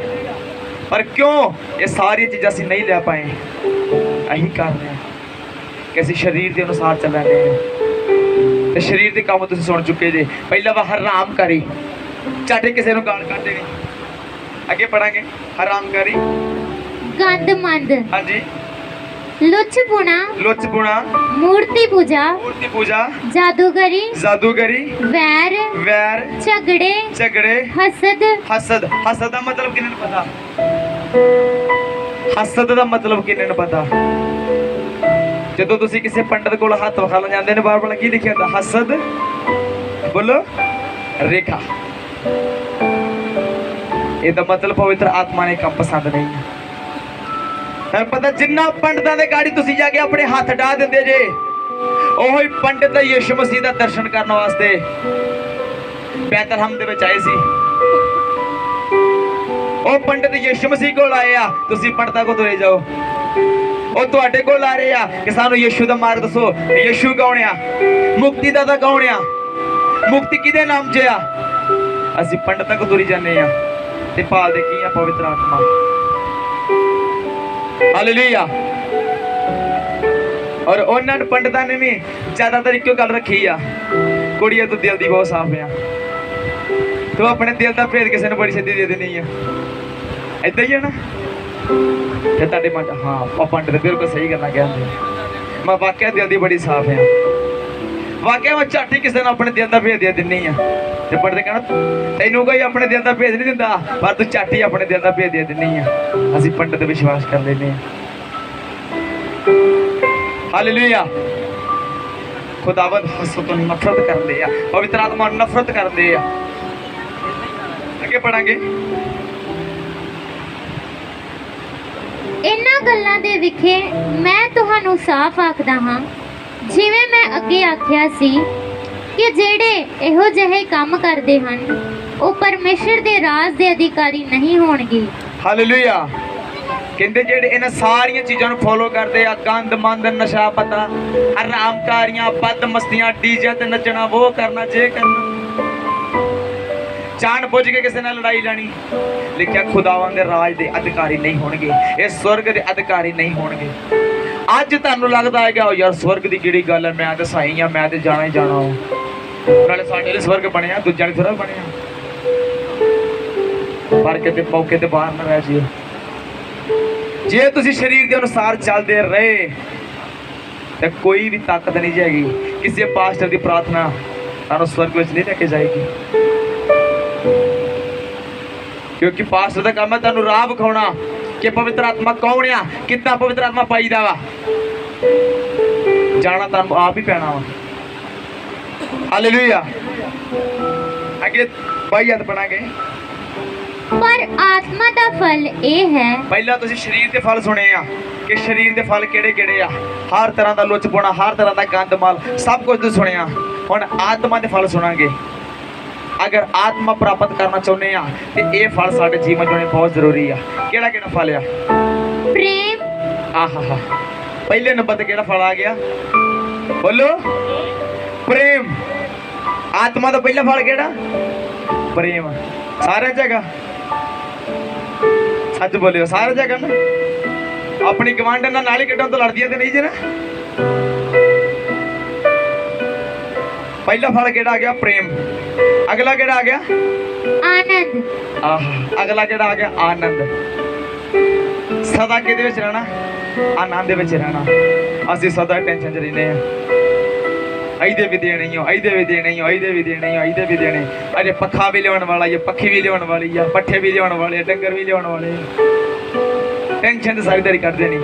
[SPEAKER 1] ਪਰ ਕਿਉਂ ਇਹ ਸਾਰੀਆਂ ਚੀਜ਼ਾਂ ਅਸੀਂ ਨਹੀਂ ਲੈ ਪਾਏ? ਇਹੀ ਕਾਰਨ ਹੈ ਕਿ ਅਸੀਂ ਸਰੀਰ ਦੇ ਅਨੁਸਾਰ ਚੱਲ ਰਹੇ ਹਾਂ ਤੇ ਸਰੀਰ ਦੇ ਕੰਮ ਤੁਸੀਂ ਸੁਣ ਚੁੱਕੇ ਜੇ। ਪਹਿਲਾ ਵਾ ਹਰਾਮਕਾਰੀ, ਚਾਟੇ ਕਿਸੇ ਨੂੰ ਗਾਲ ਕੱਢਦੇ ਨਹੀਂ। ਅੱਗੇ ਪੜਾਂਗੇ। ਹਰਾਮਕਾਰੀ,
[SPEAKER 2] ਗੰਦਮੰਦ,
[SPEAKER 1] ਹਾਂਜੀ,
[SPEAKER 2] ਲੁੱਚਪੁਣਾ,
[SPEAKER 1] ਲੁੱਚਪੁਣਾ,
[SPEAKER 2] ਮੂਰਤੀ ਪੂਜਾ,
[SPEAKER 1] ਮੂਰਤੀ ਪੂਜਾ,
[SPEAKER 2] ਜਾਦੂਗਰੀ,
[SPEAKER 1] ਜਾਦੂਗਰੀ,
[SPEAKER 2] ਵੈਰ,
[SPEAKER 1] ਵੈਰ,
[SPEAKER 2] ਝਗੜੇ,
[SPEAKER 1] ਝਗੜੇ,
[SPEAKER 2] ਹਸਦ।
[SPEAKER 1] ਹਸਦ। ਹਸਦ ਦਾ ਮਤਲਬ ਕਿਹਨਾਂ ਨੂੰ ਪਤਾ? ਹਸਦ ਦਾ ਮਤਲਬ ਕਿਹਨਾਂ ਨੂੰ ਪਤਾ? ਜਦੋਂ ਤੁਸੀਂ ਕਿਸੇ ਪੰਡਤ ਕੋਲ ਹੱਥ ਵਿਖਾਉਣ ਜਾਂਦੇ ਨੇ, ਬਾਰ-ਬਾਰ ਕੀ ਲਿਖਿਆ ਹੁੰਦਾ? ਹਸਦ। ਬੋਲੋ, ਰੇਖਾ। ਇਹਦਾ ਮਤਲਬ ਪਵਿੱਤਰ ਆਤਮਾ ਨੇ ਕੰਮ ਪਸੰਦ ਨਹੀਂ ਹੈ। ਤੁਹਾਨੂੰ ਪਤਾ ਜਿੰਨਾ ਪੰਡਤਾਂ ਦੇ ਗਾੜੀ ਤੁਸੀਂ ਜਾ ਕੇ ਆਪਣੇ ਹੱਥ ਢਾ ਦਿੰਦੇ ਜੇ, ਉਹੀ ਪੰਡਤ ਯਿਸੂ ਮਸੀਹ ਦਾ ਦਰਸ਼ਨ ਕਰਨ ਵਾਸਤੇ ਬੈਤਲਹਮ ਦੇ ਵਿੱਚ ਆਏ ਸੀ। ਉਹ ਪੰਡਤ ਯਿਸੂ ਮਸੀਹ ਕੋਲ ਆਏ ਆ, ਤੁਸੀਂ ਪੰਡਤਾਂ ਕੋਲ ਤੁਰੇ ਜਾਓ। ਉਹ ਤੁਹਾਡੇ ਕੋਲ ਆ ਰਹੇ ਆ ਕਿ ਸਾਨੂੰ ਯਿਸੂ ਦਾ ਮਾਰਗ ਦੱਸੋ। ਯਿਸੂ ਕੌਣ ਆ? ਮੁਕਤੀ ਦਾਤਾ ਕੌਣ ਆ? ਮੁਕਤੀ ਕਿਹਦੇ ਨਾਮ 'ਚ ਆ? ਅਸੀਂ ਪੰਡਤਾਂ ਕੋਲ ਤੁਰੀ ਜਾਂਦੇ ਆ ਤੇ ਭਾਲਦੇ ਕੀ ਆ? ਪਵਿੱਤਰ ਆਤਮਾ। ਹਾਲੇਲੂਇਆ। ਔਰ ਉਹਨਾਂ ਨੇ ਪੰਡਤਾਂ ਨੇ ਵੀ ਜ਼ਿਆਦਾਤਰ ਇੱਕੋ ਗੱਲ ਰੱਖੀ ਆ, ਕੁੜੀਆਂ ਤੂੰ ਦਿਲ ਦੀ ਬਹੁਤ ਸਾਫ਼ ਆ, ਤੂੰ ਆਪਣੇ ਦਿਲ ਦਾ ਭੇਦ ਕਿਸੇ ਨੂੰ ਬੜੀ ਛੇਤੀ ਦੇ ਦੇਣੀ ਆ। ਏਦਾਂ ਹੀ ਆ ਨਾ? ਤੇ ਤੁਹਾਡੇ ਮਨ 'ਚ ਹਾਂ ਪੰਡਤ ਬਿਲਕੁਲ ਸਹੀ ਗੱਲਾਂ ਕਹਿੰਦੇ, ਮੈਂ ਵਾਕਿਆ ਦਿਲ ਦੀ ਬੜੀ ਸਾਫ਼ ਆ, ਵਾਕਿਆ ਮੈਂ ਝੱਟ ਹੀ ਕਿਸੇ ਨੂੰ ਆਪਣੇ ਦਿਲ ਦਾ ਭੇਦ ਦੇ ਦਿੰਨੀ ਆ। ਤੇ ਪੰਡਤ ਕਹਿਣਾ ਤੈਨੂੰ ਕੋਈ ਆਪਣੇ ਦਿਲ ਦਾ ਭੇਦ ਨਹੀਂ ਦਿੰਦਾ, ਪਰ ਤੂੰ ਝੱਟ ਹੀ ਆਪਣੇ ਦਿਲ ਦਾ ਭੇਦ ਦੇ ਦਿੰਨੀ ਆ। ਅਸੀਂ ਪੰਡਤ ਤੇ ਵਿਸ਼ਵਾਸ ਕਰ ਲੈਂਦੇ ਆ। ਹਾਲੇਲੂਇਆ। ਖੁਦਾਵੰਦ ਹਸਦ ਤੋਂ ਨਫ਼ਰਤ ਕਰਦੇ ਆ, ਪਵਿੱਤਰ ਆਤਮਾ ਨੂੰ ਨਫ਼ਰਤ ਕਰਦੇ ਆ। ਅੱਗੇ ਪੜਾਂਗੇ।
[SPEAKER 2] ਇਹਨਾਂ ਗੱਲਾਂ ਦੇ ਵਿਖੇ ਮੈਂ ਤੁਹਾਨੂੰ ਸਾਫ਼ ਆਖਦਾ ਹਾਂ, ਜਿਵੇਂ ਮੈਂ ਅੱਗੇ ਆਖਿਆ ਸੀ ਕਿ ਜਿਹੜੇ ਇਹੋ ਜਿਹੇ ਕੰਮ ਕਰਦੇ ਹਨ ਉਹ ਪਰਮੇਸ਼ਰ ਦੇ ਰਾਜ ਦੇ ਅਧਿਕਾਰੀ ਨਹੀਂ ਹੋਣਗੇ।
[SPEAKER 1] ਹਾਲੇਲੂਇਆ। ਕਹਿੰਦੇ ਜਿਹੜੇ ਇਹਨਾਂ ਸਾਰੀਆਂ ਚੀਜ਼ਾਂ ਨੂੰ ਫੋਲੋ ਕਰਦੇ ਆ, ਗੰਦ ਮੰਦ, ਨਸ਼ਾ ਪਤਾ, ਹਰਾਮਕਾਰੀਆਂ, ਬਦ ਮਸਤੀਆਂ, ਡੀਜੇ ਤੇ ਨੱਚਣਾ, ਉਹ ਕਰਨਾ, ਜੇ ਕਰਨਾ, ਜਾਣ ਬੁੱਝ ਕੇ ਕਿਸੇ ਨਾਲ ਲੜਾਈ ਲੈਣੀ। ਲਿਖਿਆ ਖੁਦਾਵੰਦ ਦੇ ਰਾਜ ਦੇ ਅਧਿਕਾਰੀ ਨਹੀਂ ਹੋਣਗੇ, ਇਹ ਸਵਰਗ ਦੇ ਅਧਿਕਾਰੀ ਨਹੀਂ ਹੋਣਗੇ। ਅੱਜ ਤੁਹਾਨੂੰ ਲੱਗਦਾ ਹੈਗਾ ਉਹ ਯਾਰ ਸਵਰਗ ਦੀ ਕਿਹੜੀ ਗੱਲ ਹੈ, ਮੈਂ ਤਾਂ ਸਹੀ ਆ, ਮੈਂ ਤੇ ਜਾਣਾ ਹੀ ਜਾਣਾ। ਨਾਲੇ ਸਾਡੇ ਲਈ ਸਵਰਗ ਬਣਿਆ, ਦੂਜਿਆਂ ਲਈ ਥੋੜਾ ਬਣਿਆ। ਪਰ ਕਿਤੇ ਮੌਕੇ ਤੇ ਬਾਹਰ ਨਾ ਰਹਿ ਜਿਓ। ਜੇ ਤੁਸੀਂ ਸਰੀਰ ਦੇ ਅਨੁਸਾਰ ਚੱਲਦੇ ਰਹੇ ਤੇ ਕੋਈ ਵੀ ਤਾਕਤ ਨਹੀਂ ਜਾਏਗੀ, ਕਿਸੇ ਪਾਸਟਰ ਦੀ ਪ੍ਰਾਰਥਨਾ ਤੁਹਾਨੂੰ ਸਵਰਗ ਵਿੱਚ ਨਹੀਂ ਲੈ ਕੇ ਜਾਏਗੀ। ਕਿਉਂਕਿ ਪਾਸਟਰ ਦਾ ਕੰਮ ਹੈ ਤੁਹਾਨੂੰ ਰਾਹ ਵਿਖਾਉਣਾ ਕਿ ਪਵਿੱਤਰ ਆਤਮਾ ਕੌਣ ਆ, ਕਿੱਦਾਂ ਪਵਿੱਤਰ ਆਤਮਾ ਪਾਈਦਾ ਵਾ। ਜਾਣਾ ਤੁਹਾਨੂੰ ਆਪ ਹੀ ਪੈਣਾ ਵਾ। ਹਾਲੇਲੂਇਆ। ਅੱਗੇ ਬਾਈਅਤ ਬਣਾਂਗੇ।
[SPEAKER 2] ਪਰ ਆਤਮਾ ਦਾ ਫਲ ਇਹ ਹੈ।
[SPEAKER 1] ਪਹਿਲਾਂ ਤੁਸੀਂ ਸਰੀਰ ਦੇ ਫਲ ਸੁਣੇ ਆ ਕਿ ਸਰੀਰ ਦੇ ਫਲ ਕਿਹੜੇ ਕਿਹੜੇ ਆ। ਹਰ ਤਰ੍ਹਾਂ ਦਾ ਲੁੱਚਪੁਣਾ, ਹਰ ਤਰ੍ਹਾਂ ਦਾ ਗੰਦ ਮਲ, ਸਭ ਕੁਝ ਤੁਸੀਂ ਸੁਣਿਆ। ਹੁਣ ਆਤਮਾ ਦੇ ਫਲ ਸੁਣਾਂਗੇ। ਅਗਰ ਆਤਮਾ ਪ੍ਰਾਪਤ ਕਰਨਾ ਚਾਹੁੰਦੇ ਆ ਤੇ ਇਹ ਫਲ ਸਾਡੇ ਜੀਵਨ ਚ ਹੋਣੇ ਬਹੁਤ ਜ਼ਰੂਰੀ ਆ। ਕਿਹੜਾ ਕਿਹੜਾ ਫਲ ਆ?
[SPEAKER 2] ਪ੍ਰੇਮ।
[SPEAKER 1] ਆਹਾ, ਪਹਿਲੇ ਨੰਬਰ ਤੇ ਕਿਹੜਾ ਫਲ ਆ ਗਿਆ? ਬੋਲੋ, ਪ੍ਰੇਮ। ਆਤਮਾ ਦਾ ਪਹਿਲਾ ਫਲ ਕਿਹੜਾ? ਪ੍ਰੇਮ। ਸਾਰਿਆਂ ਜਗ੍ਹਾ ਸੱਚ ਬੋਲਿਓ, ਸਾਰਿਆਂ ਜਗ੍ਹਾ ਨਾ। ਆਪਣੀ ਗਵਾਂਢਣ ਨਾਲ ਨਾਲੀ ਕੱਢਣ ਤੋਂ ਲੜਦੀਆਂ ਤੇ ਨਹੀਂ ਜੇ ਨਾ। ਪਹਿਲਾ ਫਲ ਕਿਹੜਾ ਆ ਗਿਆ? ਪ੍ਰੇਮ। ਅਗਲਾ ਕਿਹੜਾ ਆ ਗਿਆ?
[SPEAKER 2] ਆਨੰਦ।
[SPEAKER 1] ਅਗਲਾ ਕਿਹੜਾ ਆ ਗਿਆ? ਆਨੰਦ। ਸਦਾ ਕਿਹਦੇ ਵਿੱਚ ਰਹਿਣਾ? ਆਨੰਦ ਦੇ ਵਿੱਚ ਰਹਿਣਾ। ਅਸੀਂ ਸਦਾ ਟੈਨਸ਼ਨ 'ਚ ਰਹਿੰਦੇ ਆ। ਇਹਦੇ ਵੀ ਦੇਣੇ ਹੀ, ਇਹਦੇ ਵੀ ਦੇਣੇ ਹੀ, ਇਹਦੇ ਵੀ ਦੇਣੇ ਹੀ, ਇਹਦੇ ਵੀ ਦੇਣੇ। ਅਜੇ ਪੱਖਾ ਵੀ ਲਿਆਉਣ ਵਾਲਾ ਹੈ, ਪੱਖੀ ਵੀ ਲਿਆਉਣ ਵਾਲੀ ਆ, ਪੱਠੇ ਵੀ ਲਿਆਉਣ ਵਾਲੇ, ਡੰਗਰ ਵੀ ਲਿਆਉਣ ਵਾਲੇ। ਟੈਨਸ਼ਨ ਤੇ ਸਾਰੀ ਦਿਹਾੜੀ ਕੱਢਦੇ ਨਹੀਂ।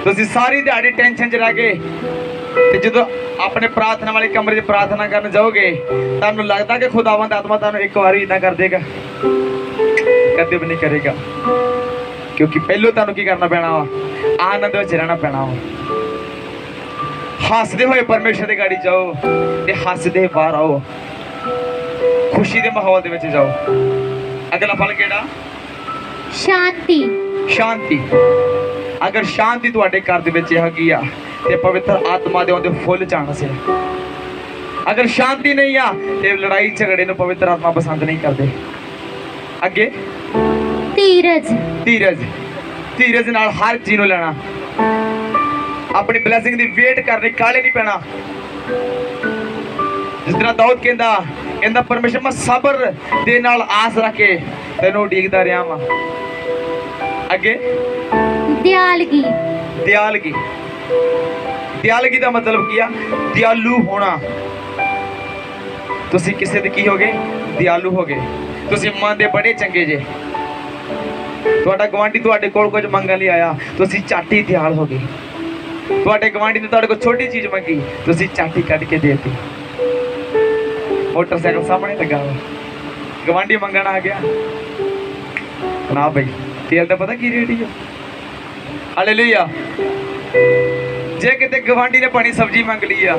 [SPEAKER 1] ਤੁਸੀਂ ਸਾਰੀ ਦਿਹਾੜੀ ਟੈਨਸ਼ਨ 'ਚ ਰਹਿ ਕੇ ਤੇ ਜਦੋਂ ਆਪਣੇ ਪ੍ਰਾਰਥਨਾ ਵਾਲੇ ਕਮਰੇ 'ਚ ਪ੍ਰਾਰਥਨਾ ਕਰਨ ਜਾਓਗੇ, ਤੁਹਾਨੂੰ ਲੱਗਦਾ ਕਿ ਖੁਦਾਵੰਦ ਆਤਮਾ ਤੁਹਾਨੂੰ ਇੱਕ ਵਾਰੀ ਇਦਾਂ ਕਰ ਦੇਗਾ? ਕਦੇ ਵੀ ਨਹੀਂ ਕਰੇਗਾ। ਕਿਉਂਕਿ ਪਹਿਲੋਂ ਤੁਹਾਨੂੰ ਕੀ ਕਰਨਾ ਪੈਣਾ ਵਾ? ਆਨੰਦ ਵਿੱਚ ਰਹਿਣਾ ਪੈਣਾ ਵਾ। ਹੱਸਦੇ ਹੋਏ ਪਰਮੇਸ਼ਰ ਦੀ ਗਾੜੀ ਜਾਓ ਤੇ ਹੱਸਦੇ ਬਾਹਰ ਆਓ, ਖੁਸ਼ੀ ਦੇ ਮਾਹੌਲ ਦੇ ਵਿੱਚ ਜਾਓ। ਅਗਲਾ ਫਲ ਕਿਹੜਾ?
[SPEAKER 2] ਸ਼ਾਂਤੀ।
[SPEAKER 1] ਸ਼ਾਂਤੀ। ਅਗਰ ਸ਼ਾਂਤੀ ਤੁਹਾਡੇ ਘਰ ਦੇ ਵਿੱਚ ਹੈਗੀ ਆ ਤੇ ਪਵਿੱਤਰ ਆਤਮਾ ਦੇ ਆਉਂਦੇ ਫੁੱਲ ਚਾਣਸ ਹੈ। ਅਗਰ ਸ਼ਾਂਤੀ ਨਹੀਂ ਆ ਤੇ ਲੜਾਈ ਝਗੜੇ ਨੂੰ ਪਵਿੱਤਰ ਆਤਮਾ ਪਸੰਦ ਨਹੀਂ ਕਰਦੇ। ਅੱਗੇ
[SPEAKER 2] ਧੀਰਜ।
[SPEAKER 1] ਧੀਰਜ। ਧੀਰਜ ਨਾਲ ਹਰ ਚੀਜ਼ ਨੂੰ ਲੈਣਾ। ਆਪਣੀ ਬਲੇਸਿੰਗ ਦੀ ਵੇਟ ਕਰਨੀ, ਕਾਲੇ ਨਹੀਂ ਪੈਣਾ। ਜਿਸ ਤਰ੍ਹਾਂ ਦਾਊਦ ਕਹਿੰਦਾ ਪਰਮੇਸ਼ਰ ਮੈਂ ਸਬਰ ਦੇ ਨਾਲ ਆਸ ਰੱਖ ਕੇ ਤੈਨੂੰ ਉਡੀਕਦਾ ਰਿਹਾ ਵਾਂ। ਅੱਗੇ
[SPEAKER 2] ਦਿਆਲਗੀ।
[SPEAKER 1] ਦਿਆਲਗੀ। ਦਿਆਲਗੀ ਦਾ ਮਤਲਬ ਕੀ ਆ? ਦਿਆਲੂ ਹੋਣਾ। ਤੁਸੀਂ ਕਿਸੇ ਦੇ ਕੀ ਹੋਗੇ? ਦਿਆਲੂ ਹੋਗੇ। ਤੁਸੀਂ ਮਨ ਦੇ ਬੜੇ ਚੰਗੇ ਜੇ। ਤੁਹਾਡਾ ਗਵਾਂਢੀ ਤੁਹਾਡੇ ਕੋਲ ਕੁਝ ਮੰਗਣ ਲਈ ਆਇਆ, ਤੁਸੀਂ ਝਾਟੀ ਦਿਆਲ ਹੋ ਗਏ। ਤੁਹਾਡੇ ਗਵਾਂਢੀ ਨੇ ਤੁਹਾਡੇ ਕੋਲ ਛੋਟੀ ਚੀਜ਼ ਮੰਗੀ, ਤੁਸੀਂ ਝਾਟੀ ਕੱਢ ਕੇ ਦੇ ਦਿੱਤੀ। ਮੋਟਰਸਾਈਕਲ ਸਾਹਮਣੇ ਲੱਗਾ ਵਾ, ਗਵਾਂਢੀ ਮੰਗਣ ਆ ਗਿਆ ਨਾ ਬਈ, ਤੇਲ ਦਾ ਪਤਾ ਕੀ ਰੇਟ ਹੀ ਆ। ਹਾਲੇਲੂਇਆ। ਜੇ ਕਿਤੇ ਗਵਾਂਢੀ ਨੇ ਪਾਣੀ ਸਬਜ਼ੀ ਮੰਗ ਲਈ ਆ,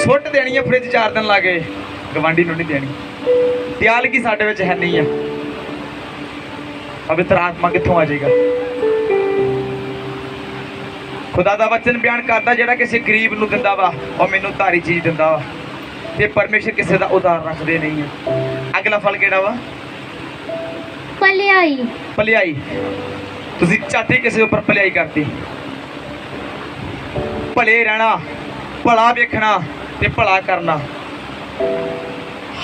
[SPEAKER 1] ਸੁੱਟ ਦੇਣੀ ਆ ਫ੍ਰਿਜ 4 ਦਿਨ ਲਾ ਕੇ, ਗਵਾਂਢੀ ਨੂੰ ਨਹੀਂ ਦੇਣੀ। ਦਿਆਲਗੀ ਸਾਡੇ ਵਿੱਚ ਹੈ ਨਹੀਂ ਆ। ਪਵਿੱਤਰ ਆਤਮਾ ਕਿੱਥੋਂ ਆ ਜਾਏਗਾ? ਖੁਦਾ ਦਾ ਵਚਨ ਬਿਆਨ ਕਰਦਾ ਜਿਹੜਾ ਕਿਸੇ ਗਰੀਬ ਨੂੰ ਦਿੰਦਾ ਵਾ ਉਹ ਮੈਨੂੰ ਧਾਰੀ ਚੀਜ਼ ਦਿੰਦਾ ਵਾ, ਤੇ ਪਰਮੇਸ਼ਰ ਕਿਸੇ ਦਾ ਉਧਾਰ ਰੱਖਦੇ ਨਹੀਂ ਆ। ਅਗਲਾ ਫਲ ਕਿਹੜਾ ਵਾ?
[SPEAKER 2] ਭਲਾਈ।
[SPEAKER 1] ਭਲਾਈ। ਤੁਸੀਂ ਝਾਟੀ ਕਿਸੇ ਉੱਪਰ ਭਲਾਈ ਕਰਤੀ। ਭਲੇ ਰਹਿਣਾ, ਭਲਾ ਵੇਖਣਾ ਤੇ ਭਲਾ ਕਰਨਾ।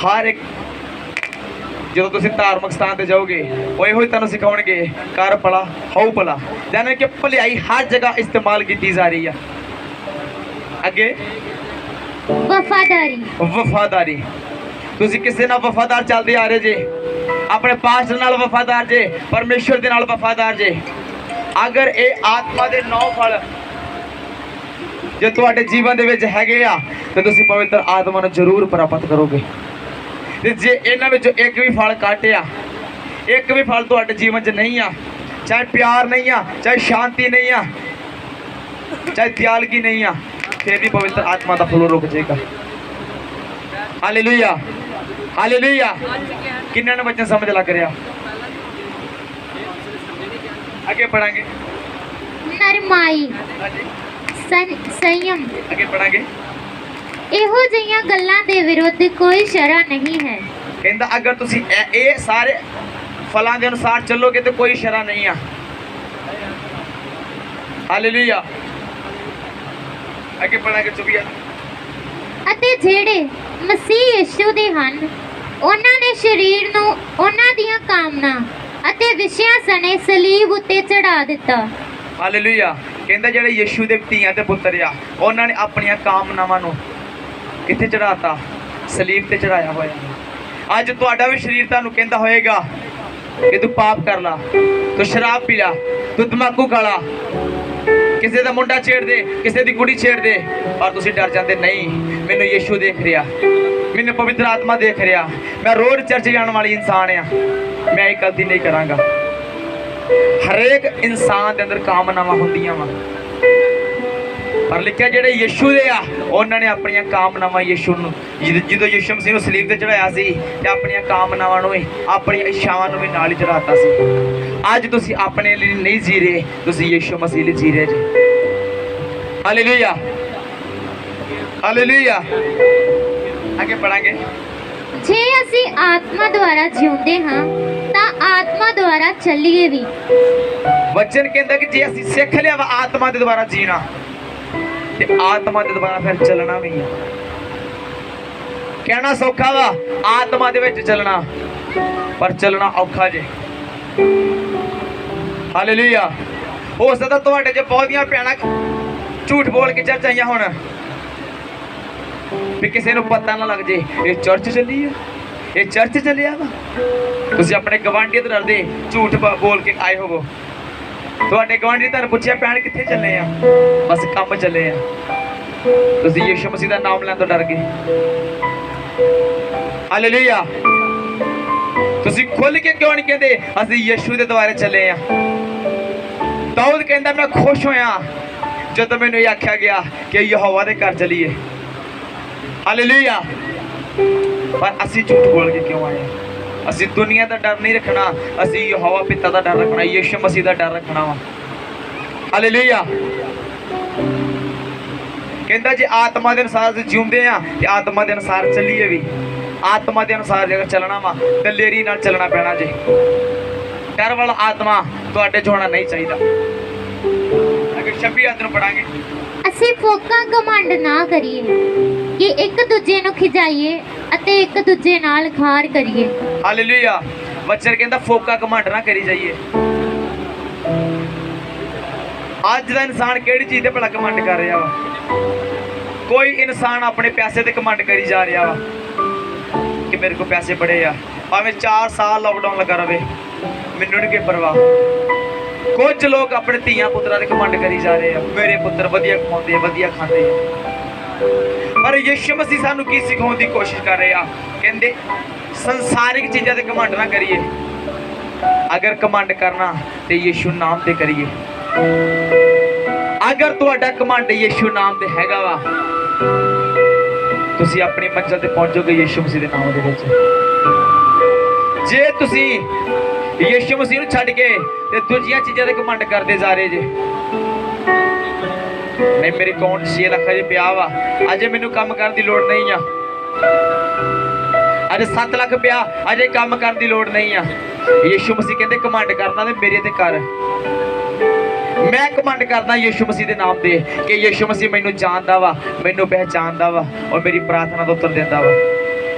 [SPEAKER 1] ਹਰ ਇੱਕ ਜਦੋਂ ਤੁਸੀਂ ਧਾਰਮਿਕ ਸਥਾਨ ਤੇ ਜਾਓਗੇ ਉਹ ਇਹੋ ਹੀ ਤੁਹਾਨੂੰ ਸਿਖਾਉਣਗੇ, ਕਰ ਭਲਾ ਹੋਊ ਭਲਾ। ਯਾਨੀ ਕਿ ਭਲਾਈ ਹਰ ਜਗ੍ਹਾ ਇਸਤੇਮਾਲ ਕੀਤੀ ਜਾ ਰਹੀ ਆ। ਅੱਗੇ
[SPEAKER 2] ਵਫਾਦਾਰੀ।
[SPEAKER 1] ਵਫਾਦਾਰੀ। ਤੁਸੀਂ ਕਿਸੇ ਨਾਲ ਵਫਾਦਾਰ ਚੱਲਦੇ ਆ ਰਹੇ ਜੇ, ਆਪਣੇ ਪਾਸਟਰ ਨਾਲ ਵਫਾਦਾਰ ਜੇ, ਪਰਮੇਸ਼ਰ ਦੇ ਨਾਲ ਵਫਾਦਾਰ ਜੇ। ਅਗਰ ਇਹ ਆਤਮਾ ਦੇ 9 ਫਲ ਜੇ ਤੁਹਾਡੇ ਜੀਵਨ ਦੇ ਵਿੱਚ ਹੈਗੇ ਆ ਤੇ ਤੁਸੀਂ ਪਵਿੱਤਰ ਆਤਮਾ ਨੂੰ ਜ਼ਰੂਰ ਪ੍ਰਾਪਤ ਕਰੋਗੇ। ਤੇ ਜੇ ਇਹਨਾਂ ਵਿੱਚੋਂ ਇੱਕ ਵੀ ਫਲ ਕੱਟਿਆ, ਇੱਕ ਵੀ ਫਲ ਤੁਹਾਡੇ ਜੀਵਨ 'ਚ ਨਹੀਂ ਆ, ਚਾਹੇ ਪਿਆਰ ਨਹੀਂ ਆ, ਚਾਹੇ ਸ਼ਾਂਤੀ ਨਹੀਂ ਆ, ਚਾਹੇ ਦਿਆਲਗੀ ਨਹੀਂ ਆ, ਫਿਰ ਵੀ ਪਵਿੱਤਰ ਆਤਮਾ ਦਾ ਫਲੋ ਰੁਕ ਜਾਏਗਾ। ਹਾਲੇਲੂਇਆ। ਹਾਲੇਲੂਇਆ। ਕਿੰਨਾਂ ਨੂੰ ਬੱਚੇ ਸਮਝ ਲੱਗ ਰਿਹਾ? ਅੱਗੇ ਪੜਾਂਗੇ।
[SPEAKER 2] ਨਰਮਾਈ,
[SPEAKER 1] ਹਾਂਜੀ,
[SPEAKER 2] ਸੰਯਮ,
[SPEAKER 1] ਅੱਗੇ ਪੜਾਂਗੇ।
[SPEAKER 2] ਇਹੋ ਜਿਹੀਆਂ ਗੱਲਾਂ ਦੇ ਵਿਰੁੱਧ ਕੋਈ ਸ਼ਰ੍ਹਾ ਨਹੀਂ ਹੈ।
[SPEAKER 1] ਕਹਿੰਦਾ ਅਗਰ ਤੁਸੀਂ ਇਹ ਸਾਰੇ ਫਲਾਂ ਦੇ ਅਨੁਸਾਰ ਚੱਲੋਗੇ ਤੇ ਕੋਈ ਸ਼ਰ੍ਹਾ ਨਹੀਂ ਆ। ਹਾਲੇਲੂਇਆ। ਅੱਗੇ ਪੜਾਂਗੇ 24।
[SPEAKER 2] ਅਤੇ ਜਿਹੜੇ ਮਸੀਹ ਯਿਸੂ ਦੇ ਹਨ, ਉਹਨਾਂ ਨੇ ਸਰੀਰ ਨੂੰ ਉਹਨਾਂ ਦੀਆਂ ਕਾਮਨਾ ਅਤੇ ਵਿਸ਼ਿਆਂ ਸਣੇ ਸਲੀਬ ਉੱਤੇ ਚੜਾ ਦਿੱਤਾ।
[SPEAKER 1] ਹਾਲੇਲੂਇਆ। ਕਹਿੰਦਾ ਜਿਹੜੇ ਯਿਸੂ ਦੇ ਧੀਆਂ ਤੇ ਪੁੱਤਰ ਆ, ਉਹਨਾਂ ਨੇ ਆਪਣੀਆਂ ਕਾਮਨਾਵਾਂ ਨੂੰ ਕਿੱਥੇ ਚੜਾਤਾ? ਸਲੀਬ ਤੇ ਚੜਾਇਆ ਹੋਇਆ। ਅੱਜ ਤੁਹਾਡਾ ਵੀ ਸਰੀਰ ਤੁਹਾਨੂੰ ਕਹਿੰਦਾ ਹੋਏਗਾ ਕਿ ਤੂੰ ਪਾਪ ਕਰ ਲਾ, ਤੂੰ ਸ਼ਰਾਬ ਪੀ ਲਾ, ਤੂੰ ਤੰਬਾਕੂ ਖਾ ਲਾ, ਕਿਸੇ ਦਾ ਮੁੰਡਾ ਛੇੜ ਦੇ, ਕਿਸੇ ਦੀ ਕੁੜੀ ਛੇੜ ਦੇ, ਪਰ ਤੁਸੀਂ ਡਰ ਜਾਂਦੇ, ਨਹੀਂ ਮੈਨੂੰ ਯਿਸੂ ਦੇਖ ਰਿਹਾ, ਮੈਨੂੰ ਪਵਿੱਤਰ ਆਤਮਾ ਦੇਖ ਰਿਹਾ, ਮੈਂ ਰੋਜ਼ ਚਰਚ ਜਾਣ ਵਾਲੀ ਇਨਸਾਨ ਆ, ਮੈਂ ਇਹ ਗਲਤੀ ਨਹੀਂ ਕਰਾਂਗਾ। ਹਰੇਕ ਇਨਸਾਨ ਦੇ ਅੰਦਰ ਕਾਮਨਾਵਾਂ ਹੁੰਦੀਆਂ ਵਾ, ਪਰ ਲਿਖਿਆ ਜਿਹੜੇ ਯਿਸੂ ਦੇ ਆ, ਉਹਨਾਂ ਨੇ ਆਪਣੀਆਂ ਕਾਮਨਾਵਾਂ ਯਿਸੂ ਨੂੰ, ਜਦੋਂ ਯਿਸੂ ਮਸੀਹ ਨੂੰ ਸਲੀਬ ਤੇ ਚੜਾਇਆ ਸੀ ਤੇ ਆਪਣੀਆਂ ਕਾਮਨਾਵਾਂ ਨੂੰ ਵੀ, ਆਪਣੀਆਂ ਇੱਛਾਵਾਂ ਨੂੰ ਵੀ ਨਾਲ ਹੀ ਚੜਾਤਾ ਸੀ। ਅੱਜ ਤੁਸੀਂ ਆਪਣੇ ਲਈ ਨਹੀਂ ਜੀ ਰਹੇ, ਤੁਸੀਂ ਯਿਸੂ ਮਸੀਹ ਲਈ ਜੀ ਰਹੇ ਜੀ। Hallelujah, hallelujah. ਅੱਗੇ ਪੜਾਂਗੇ।
[SPEAKER 2] ਜੇ ਅਸੀਂ ਆਤਮਾ ਦੁਆਰਾ ਜਿਉਂਦੇ ਹਾਂ ਤਾਂ ਆਤਮਾ ਦੁਆਰਾ ਚੱਲੀਏ ਵੀ।
[SPEAKER 1] ਵਚਨ ਕਹਿੰਦਾ ਕਿ ਜੇ ਅਸੀਂ ਸਿੱਖ ਲਿਆ ਵਾ ਆਤਮਾ ਦੇ ਦੁਆਰਾ ਜੀਣਾ ਤੇ ਆਤਮਾ ਦੇ ਦੁਆਰਾ ਫਿਰ ਚੱਲਣਾ ਵੀ ਆ। ਕਹਿਣਾ ਸੌਖਾ ਵਾ ਆਤਮਾ ਦੇ ਵਿੱਚ ਚੱਲਣਾ, ਪਰ ਚੱਲਣਾ ਔਖਾ ਜੇ। ਹਾਲੇਲੂਇਆ। ਹੋ ਸਕਦਾ ਤੁਹਾਡੇ 'ਚ ਬਹੁਤੀਆਂ ਭੈਣਾਂ ਝੂਠ ਬੋਲ ਕੇ ਚਰਚ ਆਈਆਂ ਹੁਣ ਵੀ ਕਿਸੇ ਨੂੰ ਪਤਾ ਨਾ ਲੱਗ ਜੇ ਇਹ ਚਰਚ ਚੱਲੀ ਆ, ਇਹ ਚਰਚ ਚੱਲਿਆ ਵਾ। ਤੁਸੀਂ ਆਪਣੇ ਗਵਾਂਢੀਆਂ ਤੋਂ ਡਰਦੇ ਝੂਠ ਬੋਲ ਕੇ ਆਏ ਹੋਵੋ। ਤੁਹਾਡੇ ਗਵਾਂਢੀ ਤੁਹਾਨੂੰ ਪੁੱਛਿਆ ਭੈਣ ਕਿੱਥੇ ਚੱਲੇ ਆ? ਬਸ ਕੰਮ ਚੱਲੇ ਆ। ਤੁਸੀਂ ਯਿਸੂ ਮਸੀਹ ਦਾ ਨਾਮ ਲੈਣ ਤੋਂ ਡਰ ਗਏ। ਹਾਲੇਲੂਇਆ। ਤੁਸੀਂ ਖੁੱਲ ਕੇ ਕਿਉਂ ਨਹੀਂ ਕਹਿੰਦੇ ਅਸੀਂ ਯਿਸੂ ਦੇ ਦੁਆਰੇ ਚੱਲੇ ਆ? ਦਾਊਦ ਕਹਿੰਦਾ ਮੈਂ ਖੁਸ਼ ਹੋਇਆ ਜਦੋਂ ਮੈਨੂੰ ਇਹ ਆਖਿਆ ਗਿਆ ਕਿ ਯਹੋਵਾ ਦੇ ਘਰ ਚੱਲੀਏ। ਹਾਲੇਲੂਇਆ। ਪਰ ਅਸੀਂ ਝੂਠ ਬੋਲ ਕੇ ਕਿਉਂ ਆਏ? ਅਸੀਂ ਦੁਨੀਆ ਦਾ ਡਰ ਨਹੀਂ ਰੱਖਣਾ, ਅਸੀਂ ਯਹੋਵਾ ਪਿਤਾ ਦਾ ਡਰ ਰੱਖਣਾ, ਯਿਸੂ ਮਸੀਹ ਦਾ ਡਰ ਰੱਖਣਾ ਵਾ। ਹਾਲੇਲੂਇਆ। ਕਹਿੰਦਾ ਜੇ ਆਤਮਾ ਦੇ ਅਨੁਸਾਰ ਅਸੀਂ ਜਿਉਂਦੇ ਆ ਤੇ ਆਤਮਾ ਦੇ ਅਨੁਸਾਰ ਚੱਲੀਏ ਵੀ। ਆਤਮਾ ਦੇ ਅਨੁਸਾਰ ਜੇਕਰ ਚੱਲਣਾ ਵਾ ਦਲੇਰੀ ਨਾਲ ਚੱਲਣਾ ਪੈਣਾ ਜੇ। ਡਰ ਵਾਲਾ ਆਤਮਾ ਤੁਹਾਡੇ 'ਚ ਹੋਣਾ ਨਹੀਂ ਚਾਹੀਦਾ। ਅਗਰ 26 ਆਇਤ ਨੂੰ ਪੜਾਂਗੇ।
[SPEAKER 2] ਅਸੀਂ ਫੋਕਾ ਘਮੰਡ ਨਾ ਕਰੀਏ ਕਿ ਇੱਕ ਦੂਜੇ ਨੂੰ ਖਿਜਾਈਏ ਅਤੇ ਇੱਕ ਦੂਜੇ ਨਾਲ ਖਾਰ ਕਰੀਏ।
[SPEAKER 1] ਹਾਲੇਲੂਇਆ। ਵਚਨ ਕਹਿੰਦਾ ਫੋਕਾ ਘਮੰਡ ਨਾ ਕਰੀ ਜਾਈਏ। ਅੱਜ ਦਾ ਇਨਸਾਨ ਕਿਹੜੀ ਚੀਜ਼ ਤੇ ਭਲਾ ਘਮੰਡ ਕਰ ਰਿਹਾ ਵਾ? ਕੋਈ ਇਨਸਾਨ ਆਪਣੇ ਪੈਸੇ ਤੇ ਘਮੰਡ ਕਰੀ ਜਾ ਰਿਹਾ ਵਾ ਕਿ ਮੇਰੇ ਕੋਲ ਪੈਸੇ ਬੜੇ ਆ, ਭਾਵੇਂ 4 ਸਾਲ ਲਾਕਡਾਊਨ ਲੱਗਾ ਰਵੇ, ਮੈਨੂੰ ਨਹੀਂ ਕੋਈ ਪਰਵਾਹ। ਕੁਝ ਲੋਕ ਆਪਣੇ ਧੀਆਂ ਪੁੱਤਰਾਂ ਤੇ ਘਮੰਡ ਕਰੀ ਜਾ ਰਹੇ ਆ, ਮੇਰੇ ਪੁੱਤਰ ਵਧੀਆ ਕਮਾਉਂਦੇ ਆ, ਵਧੀਆ ਖਾਂਦੇ ਆ। ਪਰ ਯਿਸੂ ਮਸੀਹ ਸਾਨੂੰ ਕੀ ਸਿਖਾਉਣ ਦੀ ਕੋਸ਼ਿਸ਼ ਕਰ ਰਹੇ ਆ? ਕਹਿੰਦੇ ਸੰਸਾਰਿਕ ਚੀਜ਼ਾਂ ਤੇ ਘਮੰਡ ਨਾ ਕਰੀਏ, ਅਗਰ ਘਮੰਡ ਕਰਨਾ ਤੇ ਯਿਸੂ ਨਾਮ ਤੇ ਕਰੀਏ। ਅਗਰ ਤੁਹਾਡਾ ਘਮੰਡ ਯਿਸੂ ਨਾਮ ਤੇ ਹੈਗਾ ਵਾ, ਤੁਸੀਂ ਆਪਣੀ ਮੰਜ਼ਿਲ ਤੇ ਪਹੁੰਚੋਗੇ ਯਿਸੂ ਮਸੀਹ ਦੇ ਨਾਮ ਦੇ ਵਿੱਚ। ਜੇ ਤੁਸੀਂ ਯਿਸੂ ਮਸੀਹ ਨੂੰ ਛੱਡ ਕੇ ਤੇ ਦੂਜੀਆਂ ਚੀਜ਼ਾਂ ਤੇ ਘਮੰਡ ਕਰਦੇ ਜਾ ਰਹੇ ਜੇ, ਨਹੀਂ ਮੇਰੇ ਅਕਾਊਂਟ 6 ਲੱਖ ਅਜੇ ਪਿਆ ਵਾ, ਅਜੇ ਮੈਨੂੰ ਕੰਮ ਕਰਨ ਦੀ ਲੋੜ ਨਹੀਂ ਆ, ਅਜੇ 7 ਲੱਖ ਪਿਆ, ਅਜੇ ਕੰਮ ਕਰਨ ਦੀ ਲੋੜ ਨਹੀਂ ਆ। ਯਿਸੂ ਮਸੀਹ ਕਹਿੰਦੇ ਘਮੰਡ ਕਰਨਾ ਤੇ ਮੇਰੇ ਤੇ ਕਰ। ਮੈਂ ਘਮੰਡ ਕਰਦਾ ਯਿਸੂ ਮਸੀਹ ਦੇ ਨਾਮ ਤੇ ਕਿ ਯਿਸੂ ਮਸੀਹ ਮੈਨੂੰ ਜਾਣਦਾ ਵਾ, ਮੈਨੂੰ ਪਹਿਚਾਨਦਾ ਵਾ ਔਰ ਮੇਰੀ ਪ੍ਰਾਰਥਨਾ ਦਾ ਉੱਤਰ ਦਿੰਦਾ ਵਾ।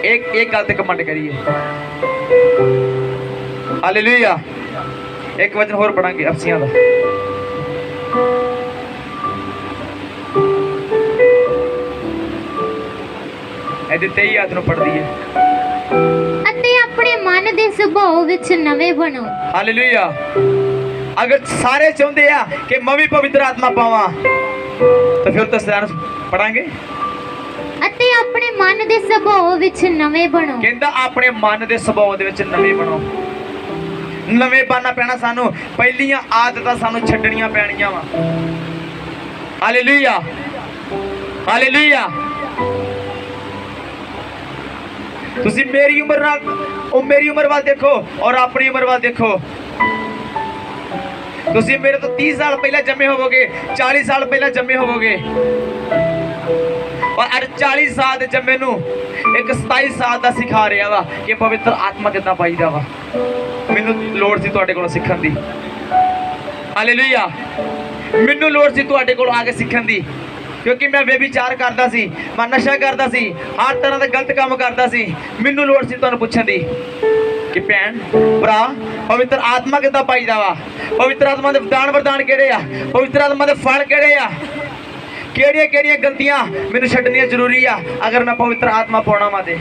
[SPEAKER 1] ਇੱਕ ਗੱਲ ਤੇ ਘਮੰਡ ਕਰੀਏ। ਹਾਲੇਲੂਇਆ। ਇੱਕ ਵਚਨ ਹੋਰ ਪੜਾਂਗੇ ਅਫਸੀਆਂ ਦਾ। ਇਹਦੇ 23 ਆਇਤ ਨੂੰ ਪੜ੍ਹਦੀ ਹੈ।
[SPEAKER 2] ਅਤੇ ਆਪਣੇ ਮਨ ਦੇ ਸੁਭਾਅ ਵਿੱਚ ਨਵੇਂ ਬਣੋ।
[SPEAKER 1] ਹਾਲੇਲੂਇਆ। ਅਗਰ ਸਾਰੇ ਚਾਹੁੰਦੇ ਆ ਕਿ ਮੈਂ ਵੀ ਪਵਿੱਤਰ ਆਤਮਾ ਪਾਵਾਂ ਤਾਂ ਫਿਰ ਤਾਂ ਸਾਰਾ ਪੜਾਂਗੇ।
[SPEAKER 2] ਅਤੇ ਆਪਣੇ ਮਨ ਦੇ ਸੁਭਾਅ ਵਿੱਚ ਨਵੇਂ ਬਣੋ।
[SPEAKER 1] ਕਹਿੰਦਾ ਆਪਣੇ ਮਨ ਦੇ ਸੁਭਾਅ ਦੇ ਵਿੱਚ ਨਵੇਂ ਬਣੋ। ਨਵੇਂ ਬਣਨਾ ਪੈਣਾ ਸਾਨੂੰ। ਪਹਿਲੀਆਂ ਆਦਤਾਂ ਸਾਨੂੰ ਛੱਡਣੀਆਂ ਪੈਣੀਆਂ ਵਾ। ਹਾਲੇਲੂਇਆ। ਹਾਲੇਲੂਇਆ। ਤੁਸੀਂ ਮੇਰੀ ਉਮਰ ਨਾਲ ਮੇਰੀ ਉਮਰ ਵੱਲ ਦੇਖੋ ਔਰ ਆਪਣੀ ਉਮਰ ਵੱਲ ਦੇਖੋ। ਤੁਸੀਂ ਮੇਰੇ ਤੋਂ 30 ਸਾਲ ਪਹਿਲਾਂ ਜੰਮੇ ਹੋਵੋਗੇ, 40 ਸਾਲ ਪਹਿਲਾਂ ਜੰਮੇ ਹੋਵੋਗੇ, ਔਰ ਅੱਜ 40 ਸਾਲ ਦੇ ਜੰਮੇ ਨੂੰ ਇੱਕ 27 ਸਾਲ ਦਾ ਸਿਖਾ ਰਿਹਾ ਵਾ ਕਿ ਪਵਿੱਤਰ ਆਤਮਾ ਕਿੱਦਾਂ ਪਾਈਦਾ ਵਾ। ਮੈਨੂੰ ਲੋੜ ਸੀ ਤੁਹਾਡੇ ਕੋਲੋਂ ਸਿੱਖਣ ਦੀ। ਹਾਲੇਲੂਇਆ। ਮੈਨੂੰ ਲੋੜ ਸੀ ਤੁਹਾਡੇ ਕੋਲ ਆ ਕੇ ਸਿੱਖਣ ਦੀ, ਕਿਉਂਕਿ ਮੈਂ ਬੇਵਿਚਾਰ ਕਰਦਾ ਸੀ, ਮੈਂ ਨਸ਼ਾ ਕਰਦਾ ਸੀ, ਹਰ ਤਰ੍ਹਾਂ ਦਾ ਗਲਤ ਕੰਮ ਕਰਦਾ ਸੀ। ਮੈਨੂੰ ਲੋੜ ਸੀ ਤੁਹਾਨੂੰ ਪੁੱਛਣ ਦੀ ਕਿ ਭੈਣ ਭਰਾ ਪਵਿੱਤਰ ਆਤਮਾ ਕਿੱਦਾਂ ਪਾਈਦਾ ਵਾ, ਪਵਿੱਤਰ ਆਤਮਾ ਦੇ ਦਾਨ ਵਰਦਾਨ ਕਿਹੜੇ ਆ, ਪਵਿੱਤਰ ਆਤਮਾ ਦੇ ਫਲ ਕਿਹੜੇ ਆ, ਕਿਹੜੀਆਂ ਕਿਹੜੀਆਂ ਗਲਤੀਆਂ ਮੈਨੂੰ ਛੱਡਣੀਆਂ ਜ਼ਰੂਰੀ ਆ ਅਗਰ ਮੈਂ ਪਵਿੱਤਰ ਆਤਮਾ ਪਾਉਣਾ ਵਾ ਤੇ।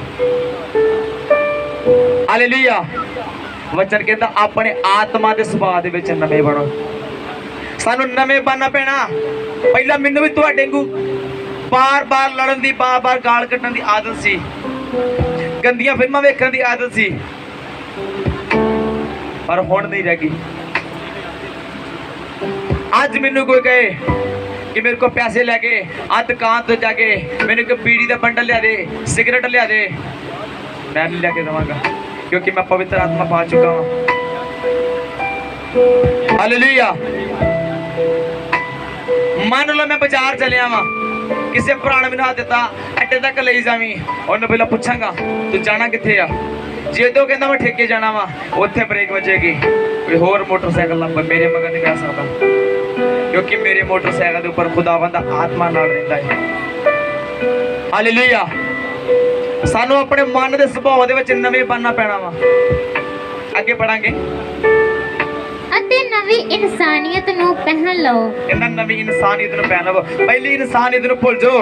[SPEAKER 1] ਹਾਲੇਲੂਇਆ। ਵਚਨ ਕਹਿੰਦਾ ਆਪਣੇ ਆਤਮਾ ਦੇ ਸੁਭਾਅ ਦੇ ਵਿੱਚ ਨਵੇਂ ਬਣੋ। ਸਾਨੂੰ ਨਵੇਂ ਬਣਨਾ ਪੈਣਾ। ਪਹਿਲਾਂ ਮੈਨੂੰ ਵੀ ਤੁਹਾਡੇ ਵਾਂਗੂ ਬਾਰ-ਬਾਰ ਲੜਨ ਦੀ, ਬਾਰ-ਬਾਰ ਗਾਲ ਕੱਢਣ ਦੀ ਆਦਤ ਸੀ, ਗੰਦੀਆਂ ਫਿਲਮਾਂ ਵੇਖਣ ਦੀ ਆਦਤ ਸੀ, ਪਰ ਹੁਣ ਨਹੀਂ ਰਹਿ ਗਈ। ਅੱਜ ਮੈਨੂੰ ਕੋਈ ਕਹੇ ਕਿ ਮੇਰੇ को पैसे लेके आ दुकान तो जाके मैंने को बीड़ी का बंडल लिया दे, सिगरेट लिया दे, मैं नहीं लेके देवांगा, क्योंकि मैं पवित्र आत्मा पा चुका हूँ। हालेलुया। मान लो मैं बाजार चलिया वा, किसी भरा ने मैंने हाथ दिता अड्डे तक ले जावी, उन्हें पहले पूछांगा तू जाना किथे आ, जे तो कहना मैं ठेके जाना वा, उत्थे ब्रेक वजेगी, कोई होर मोटरसाइकिल मेरे मगर नहीं जा सकता, क्योंकि मेरे मोटरसाइकिल के ऊपर खुदावंद आत्मा नाल रहिंदा है। हालेलुया। सानू अपने मन के सुभाव दे विच नवें बनना पैना वा। अगे बढ़ांगे।
[SPEAKER 2] ਅਤੇ ਨਵੀਂ ਇਨਸਾਨੀਅਤ ਨੂੰ ਪਹਿਨ ਲਓ।
[SPEAKER 1] ਇਹਨਾਂ ਨਵੀਂ ਇਨਸਾਨੀਅਤ ਨੂੰ ਪਹਿਨ ਲਓ। ਪਹਿਲੀ ਇਨਸਾਨੀਅਤ ਨੂੰ ਭੁੱਲ ਜਾਓ।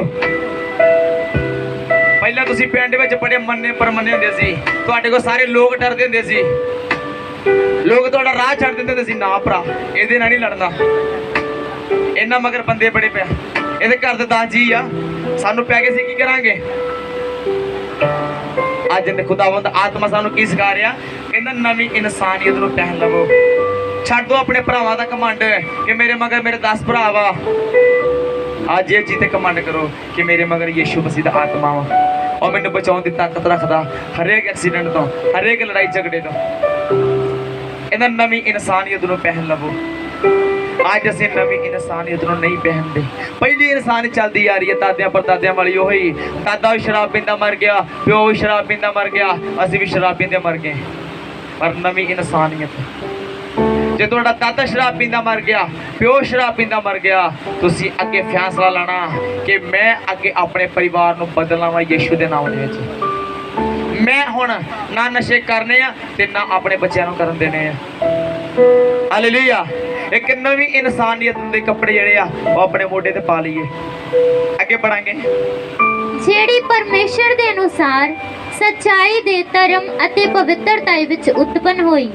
[SPEAKER 1] ਪਹਿਲਾਂ ਤੁਸੀਂ ਪਿੰਡ ਵਿੱਚ ਬੜੇ ਮੰਨੇ ਪਰਮੰਨੇ ਹੁੰਦੇ ਸੀ, ਤੁਹਾਡੇ ਕੋਲ ਸਾਰੇ ਲੋਕ ਡਰਦੇ ਹੁੰਦੇ ਸੀ, ਲੋਕ ਤੁਹਾਡਾ ਰਾਹ ਛੱਡ ਦਿੰਦੇ ਹੁੰਦੇ ਸੀ। ਨਾ ਭਰਾ, ਇਹਦੇ ਨਾਲ ਨਹੀਂ ਲੜਨਾ, ਇਹਨਾਂ ਮਗਰ ਬੰਦੇ ਬੜੇ ਪਿਆ, ਇਹਦੇ ਘਰ ਦੇ 10 ਜੀ ਆ, ਸਾਨੂੰ ਪੈ ਗਏ ਸੀ ਕੀ ਕਰਾਂਗੇ। ਅੱਜ ਦੇ ਖੁਦਾਵੰਦ ਆਤਮਾ ਸਾਨੂੰ ਕੀ ਸਿਖਾ ਰਿਹਾ, ਕਹਿੰਦਾ ਨਵੀਂ ਇਨਸਾਨੀਅਤ ਨੂੰ ਪਹਿਨ ਲਵੋ। ਛੱਡ ਦੋ ਆਪਣੇ ਭਰਾਵਾਂ ਦਾ ਘਮੰਡ ਕਿ ਮੇਰੇ ਮਗਰ ਮੇਰੇ 10 ਭਰਾ ਵਾ। ਅੱਜ ਇਹ ਚੀਜ਼ ਤੇ ਘਮੰਡ ਕਰੋ ਕਿ ਮੇਰੇ ਮਗਰ ਯੀਸ਼ੂ ਮਸੀਹ ਦਾ ਆਤਮਾ ਵਾ, ਔਰ ਮੈਨੂੰ ਬਚਾਉਣ ਦੀ ਤਾਕਤ ਰੱਖਦਾ ਹਰੇਕ ਐਕਸੀਡੈਂਟ ਤੋਂ, ਹਰੇਕ ਲੜਾਈ ਝਗੜੇ ਤੋਂ। ਇਹਨਾਂ ਨਵੀਂ ਇਨਸਾਨੀਅਤ ਨੂੰ ਪਹਿਨ ਲਵੋ। ਅੱਜ ਅਸੀਂ ਨਵੀਂ ਇਨਸਾਨੀਅਤ ਨੂੰ ਨਹੀਂ ਪਹਿਨਦੇ। ਪਹਿਲੀ ਇਨਸਾਨੀਅਤ ਚੱਲਦੀ ਆ ਰਹੀ ਹੈ ਦਾਦਿਆਂ ਪੜਦਾਦਿਆਂ ਵਾਲੀ, ਉਹੀ ਦਾਦਾ ਵੀ ਸ਼ਰਾਬ ਪੀਂਦਾ ਮਰ ਗਿਆ, ਪਿਓ ਵੀ ਸ਼ਰਾਬ ਪੀਂਦਾ ਮਰ ਗਿਆ, ਅਸੀਂ ਵੀ ਸ਼ਰਾਬ ਪੀਂਦੇ ਮਰ ਗਏ। ਪਰ ਨਵੀਂ ਇਨਸਾਨੀਅਤ, ਜੇ ਤੁਹਾਡਾ ਦਾਦਾ ਸ਼ਰਾਬ ਪੀਂਦਾ ਮਰ ਗਿਆ, ਪਿਓ ਸ਼ਰਾਬ ਪੀਂਦਾ ਮਰ ਗਿਆ, ਤੁਸੀਂ ਅੱਗੇ ਫੈਸਲਾ ਲੈਣਾ ਕਿ ਮੈਂ ਅੱਗੇ ਆਪਣੇ ਪਰਿਵਾਰ ਨੂੰ ਬਦਲਣਾ ਵਾ ਯੀਸ਼ੂ ਦੇ ਨਾਮ ਦੇ ਵਿੱਚ। ਮੈਂ ਹੁਣ ਨਾ ਨਸ਼ੇ ਕਰਨੇ ਆ ਤੇ ਨਾ ਆਪਣੇ ਬੱਚਿਆਂ ਨੂੰ ਕਰਨ ਦੇਣੇ ਆ। ਹਾਲੇਲੂਇਆ। ਇੱਕ ਨਵੀਂ ਇਨਸਾਨੀਅਤ ਦੇ ਕੱਪੜੇ ਜਿਹੜੇ ਆ ਉਹ ਆਪਣੇ ਮੋਢੇ ਤੇ ਪਾ ਲਈਏ। ਅੱਗੇ बढ़ांगे।
[SPEAKER 2] ਜਿਹੜੀ ਪਰਮੇਸ਼ਰ ਦੇ ਅਨੁਸਾਰ ਸੱਚਾਈ ਦੇ ਧਰਮ ਅਤੇ ਪਵਿੱਤਰਤਾ ਵਿੱਚ ਉਤਪੰਨ ਹੋਈ।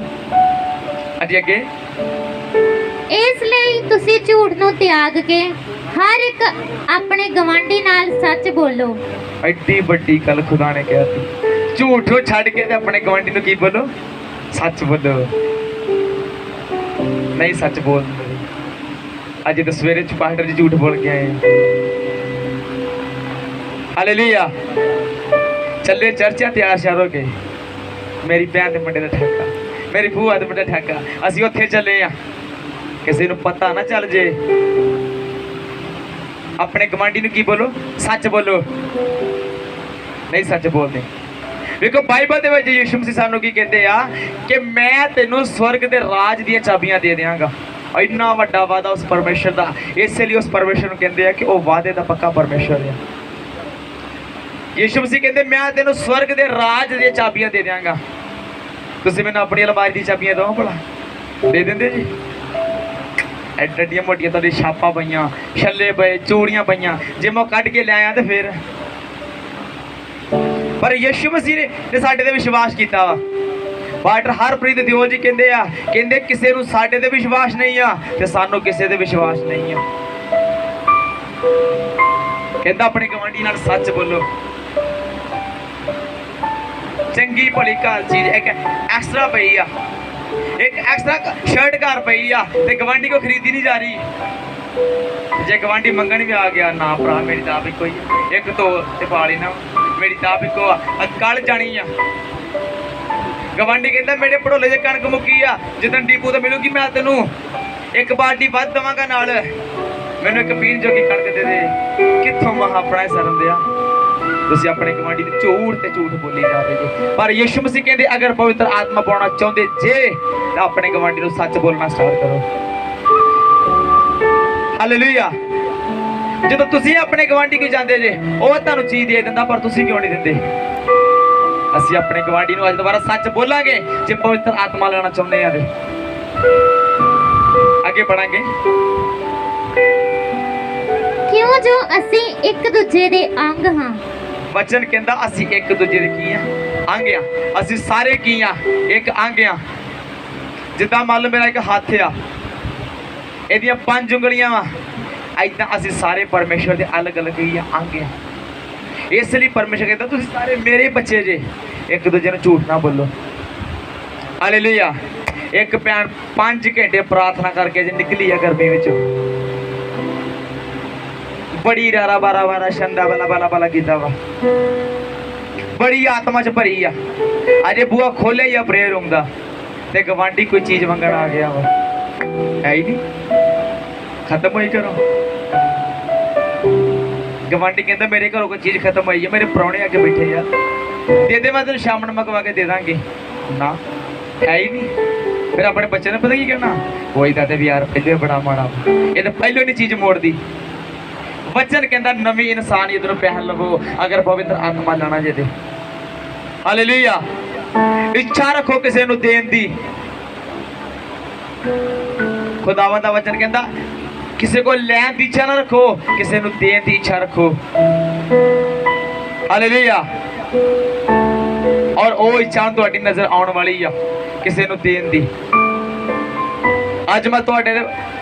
[SPEAKER 1] ਹਾਂਜੀ ਅੱਗੇ।
[SPEAKER 2] ਇਸ ਲਈ ਤੁਸੀਂ ਝੂਠ ਨੂੰ ਤਿਆਗ ਕੇ ਹਰ ਇੱਕ ਆਪਣੇ ਗਵਾਂਢੀ ਨਾਲ ਸੱਚ ਬੋਲੋ।
[SPEAKER 1] ਐਡੀ ਵੱਡੀ ਗੱਲ ਖੁਦਾ ਨੇ ਕਹਿਤੀ, ਝੂਠ ਨੂੰ ਛੱਡ ਕੇ ਤੇ ਆਪਣੇ ਗਵਾਂਢੀ ਨੂੰ ਕੀ ਬੋਲੋ, ਸੱਚ ਬੋਲੋ। नहीं सच बोल, अज तो सवेरे पास्टर जी झूठ बोल के आए। हालेलुया। चले चर्चा तैयार श्यार हो के, मेरी भैन के मुंडे का ठेका, मेरी भूआ के मुंडे ठेका, असीं उत्थे चले आ, किसी नूं पता ना चल जे। अपने गवांढी नूं की बोलो, सच बोलो। नहीं सच बोलते। देखो बाइबल ਦੇ ਵਿੱਚ ਯਿਸੂ ਮਸੀਹ ਸਾਨੂੰ ਕੀ ਕਹਿੰਦੇ ਆ ਕਿ ਮੈਂ ਤੈਨੂੰ ਸਵਰਗ ਦੇ ਰਾਜ ਦੀਆਂ ਚਾਬੀਆਂ ਦੇ ਦਿਆਂਗਾ। ਇੰਨਾ ਵੱਡਾ ਵਾਅਦਾ ਉਸ ਪਰਮੇਸ਼ਰ ਦਾ, ਇਸੇ ਲਈ ਉਸ ਪਰਮੇਸ਼ਰ ਨੂੰ ਕਹਿੰਦੇ ਆ ਕਿ ਉਹ ਵਾਅਦੇ ਦਾ ਪੱਕਾ ਪਰਮੇਸ਼ਰ ਆ। ਯਿਸੂ ਮਸੀਹ ਕਹਿੰਦੇ ਮੈਂ ਤੈਨੂੰ ਸਵਰਗ ਦੇ ਰਾਜ ਦੀਆਂ ਚਾਬੀਆਂ ਦੇ ਦਿਆਂਗਾ। ਤੁਸੀਂ ਮੈਨੂੰ ਆਪਣੀ ਅਲਮਾਰੀ ਦੀ ਚਾਬੀਆਂ ਦਿਓ ਭਲਾ, ਦੇ ਦਿੰਦੇ ਜੀ। ਐਡੀਆਂ ਮੋਟੀਆਂ ਤੁਹਾਡੀ ਛਾਪਾਂ ਪਈਆਂ, ਛੱਲੇ ਪਏ, ਚੂੜੀਆਂ ਪਈਆਂ, ਜੇ ਮੈਂ ਕੱਢ ਕੇ ਲੈ ਆਇਆ ਤੇ ਫਿਰ। पर यीशु मसीह ने साडे ते विश्वास किया वा। पास्टर हरप्रीत दिओल जी कहंदे आ, कहंदे किसे नूं साडे ते विश्वास नहीं आ ते सानू किसे ते विश्वास नहीं आ। कहंदा अपने गवांढी नाल सच बोलो। चंगी भली घर चीज एक एक्स्ट्रा पई आ, एक एक्स्ट्रा शर्ट घर पई आ ते गवांढी को खरीदी नहीं जा रही। जे गवांढी मंगण भी आ गया, ना भरा मेरी तां भी कोई एक तो ते पाली ना, मेरी ताप को कल जानी आ। गवांढी कहता मेरे भड़ोले च कणक मुक्की आ, जिदन डीपू तो मिलूगी मैं तेनू ਇੱਕ ਬਾਲਟੀ ਵੱਧ ਦੇਵਾਂਗਾ ਨਾਲ ਮੈਨੂੰ ਇੱਕ ਪੀਣ ਜੋਗੀ ਕਣਕ ਦੇ ਦੇ। ਕਿੱਥੋਂ ਮਹਾ ਆਪਣਾ ਸ਼ਰਮ ਦਿਆ। ਤੁਸੀਂ ਆਪਣੇ ਗਵਾਂਢੀ ਦੇ ਝੂਠ ਬੋਲੀ ਜਾ ਰਹੇ ਜੀ। ਪਰ ਯਿਸੂ ਮਸੀਹ ਕਹਿੰਦੇ ਅਗਰ ਪਵਿੱਤਰ ਆਤਮਾ ਪਾਉਣਾ ਚਾਹੁੰਦੇ ਜੇ ਤਾਂ ਆਪਣੇ ਗਵਾਂਢੀ ਨੂੰ ਸੱਚ ਬੋਲਣਾ ਸਟਾਰਟ ਕਰੋ। ਹਾਲੇਲੂਇਆ। ਜਦੋਂ ਤੁਸੀਂ ਆਪਣੇ ਗਵਾਂਢੀ ਕੋਲ ਜਾਂਦੇ ਜੇ ਉਹ ਤੁਹਾਨੂੰ ਚੀਜ਼ ਦੇ ਦਿੰਦਾ, ਪਰ ਤੁਸੀਂ ਕਿਉਂ ਨਹੀਂ ਦਿੰਦੇ? ਅਸੀਂ ਆਪਣੇ ਗਵਾਂਢੀ ਨੂੰ ਅੱਜ ਦੁਬਾਰਾ ਸੱਚ ਬੋਲਾਂਗੇ ਜੇ ਪਵਿੱਤਰ ਆਤਮਾ ਲੈਣਾ ਚਾਹੁੰਦੇ ਆ ਤੇ ਅੱਗੇ बढ़ांगे।
[SPEAKER 2] ਕਿਉਂ ਜੋ ਅਸੀਂ ਇੱਕ ਦੂਜੇ ਦੇ ਅੰਗ ਹਾਂ।
[SPEAKER 1] वचन कहता असी एक दूजे दे की अंग आ। असी सारे की एक अंग आ। जिदा मान लो मेरा एक हाथ आ, एदियां 5 उंगलियां वा, इदा असी सारे परमेश्वर के अलग अलग ही अंग आ। इसलिए परमेश्वर कहता तुसी सारे मेरे बच्चे जे, एक दूजे ने झूठ ना बोलो। हालेलुया। एक भैन 5 घंटे प्रार्थना करके जे निकली है गर्मी विचों, बड़ी रारा बारा बारा छंदा बला बला बला कीता वा, बड़ी आत्मा च भरी आ। अजे बुआ खोले या प्रेयर रूम दा ते गवांडी कोई चीज मंगण आ गया वा, है ही नहीं, खत्म होई करो। गवांडी कहता मेरे घरों कोई चीज खत्म हुई है, मेरे प्राहुणे आके बैठे यार, दे दे मैं तेन शाम ਨੂੰ मंगवा के दे दांगे ना, है ही नहीं। फिर अपने बच्चे ने पता की कहना, कोई दाते भी यार पहले बड़ा माड़ा, ये तो पहले नहीं चीज मोड़ दी। वचन कहता नवी इंसानियत नूं पहन लवो अगर पवित्र आत्मा लेना जे। हालेलुया। इच्छा रखो किसी नूं देण दी। खुदावंद दा वचन कहता किसी को लैण दी इच्छा ना रखो, किसी नूं देण दी इच्छा रखो। हालेलुया। और वो इच्छा तुहाडी नजर आउण वाली आ, किसी नूं देण दी। अज मैं तुहाडे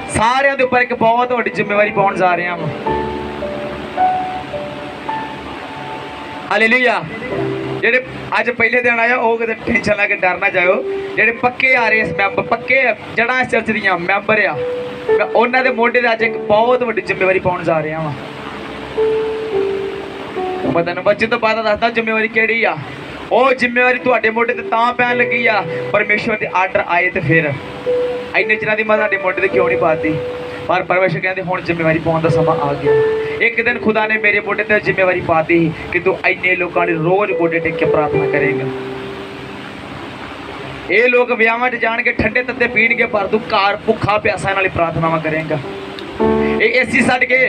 [SPEAKER 1] सारिਆਂ ਦੇ ਉੱਪਰ ਇੱਕ ਬਹੁਤ ਵੱਡੀ ਜ਼ਿੰਮੇਵਾਰੀ ਪਾਉਣ ਜਾ ਰਿਹਾ ਹਾਂ। ਹਾਲੇਲੂਇਆ। ਜਿਹੜੇ ਅੱਜ ਪਹਿਲੇ ਦਿਨ ਆਇਆ ਉਹ ਕਿਤੇ ਟੈਨਸ਼ਨ ਲੈ ਕੇ ਡਰ ਨਾ ਜਾਇਓ। ਜਿਹੜੇ ਪੱਕੇ ਆ ਰਹੇ ਇਸ ਮੈਂਬਰ, ਪੱਕੇ ਜੜਾਂ ਇਸ ਚਰਚ ਦੀਆਂ ਮੈਂਬਰ ਆ, ਮੈਂ ਉਹਨਾਂ ਦੇ ਮੋਢੇ ਤੇ ਅੱਜ ਇੱਕ ਬਹੁਤ ਵੱਡੀ ਜ਼ਿੰਮੇਵਾਰੀ ਪਾਉਣ ਜਾ ਰਿਹਾ ਹਾਂ। ਮੈਂ ਤੁਹਾਨੂੰ ਬੱਚੇ ਤੋਂ ਬਾਅਦ ਦੱਸਦਾ ਜ਼ਿੰਮੇਵਾਰੀ ਕਿਹੜੀ ਆ। ਉਹ ਜ਼ਿੰਮੇਵਾਰੀ ਤੁਹਾਡੇ ਮੋਢੇ ਤੇ ਤਾਂ ਪੈਣ ਲੱਗੀ ਆ ਪਰਮੇਸ਼ਵਰ ਦੇ ਆਰਡਰ ਆਏ ਤੇ ਫਿਰ ਇੰਨੇ ਚਿਰਾਂ ਦੀ ਮੈਂ ਤੁਹਾਡੇ ਮੋਢੇ ਤੇ ਕਿਉਂ ਨਹੀਂ ਪਾਤੀ, ਪਰ ਪਰਮੇਸ਼ਵਰ ਕਹਿੰਦੇ ਹੁਣ ਜ਼ਿੰਮੇਵਾਰੀ ਪਾਉਣ ਦਾ ਸਮਾਂ ਆ ਗਿਆ। एक दिन खुदा ने मेरे मोटे ते जिम्मेवारी पाती कि तू इन्ने लोगों ने रोज गोडे टेक के प्रार्थना करेगा। ये लोग विआहां च जाण के ठंडे तत्ते पीणगे, पर तू घर भुखा प्यासा नाल प्रार्थनावां करेगा। ये एसी छड्ड के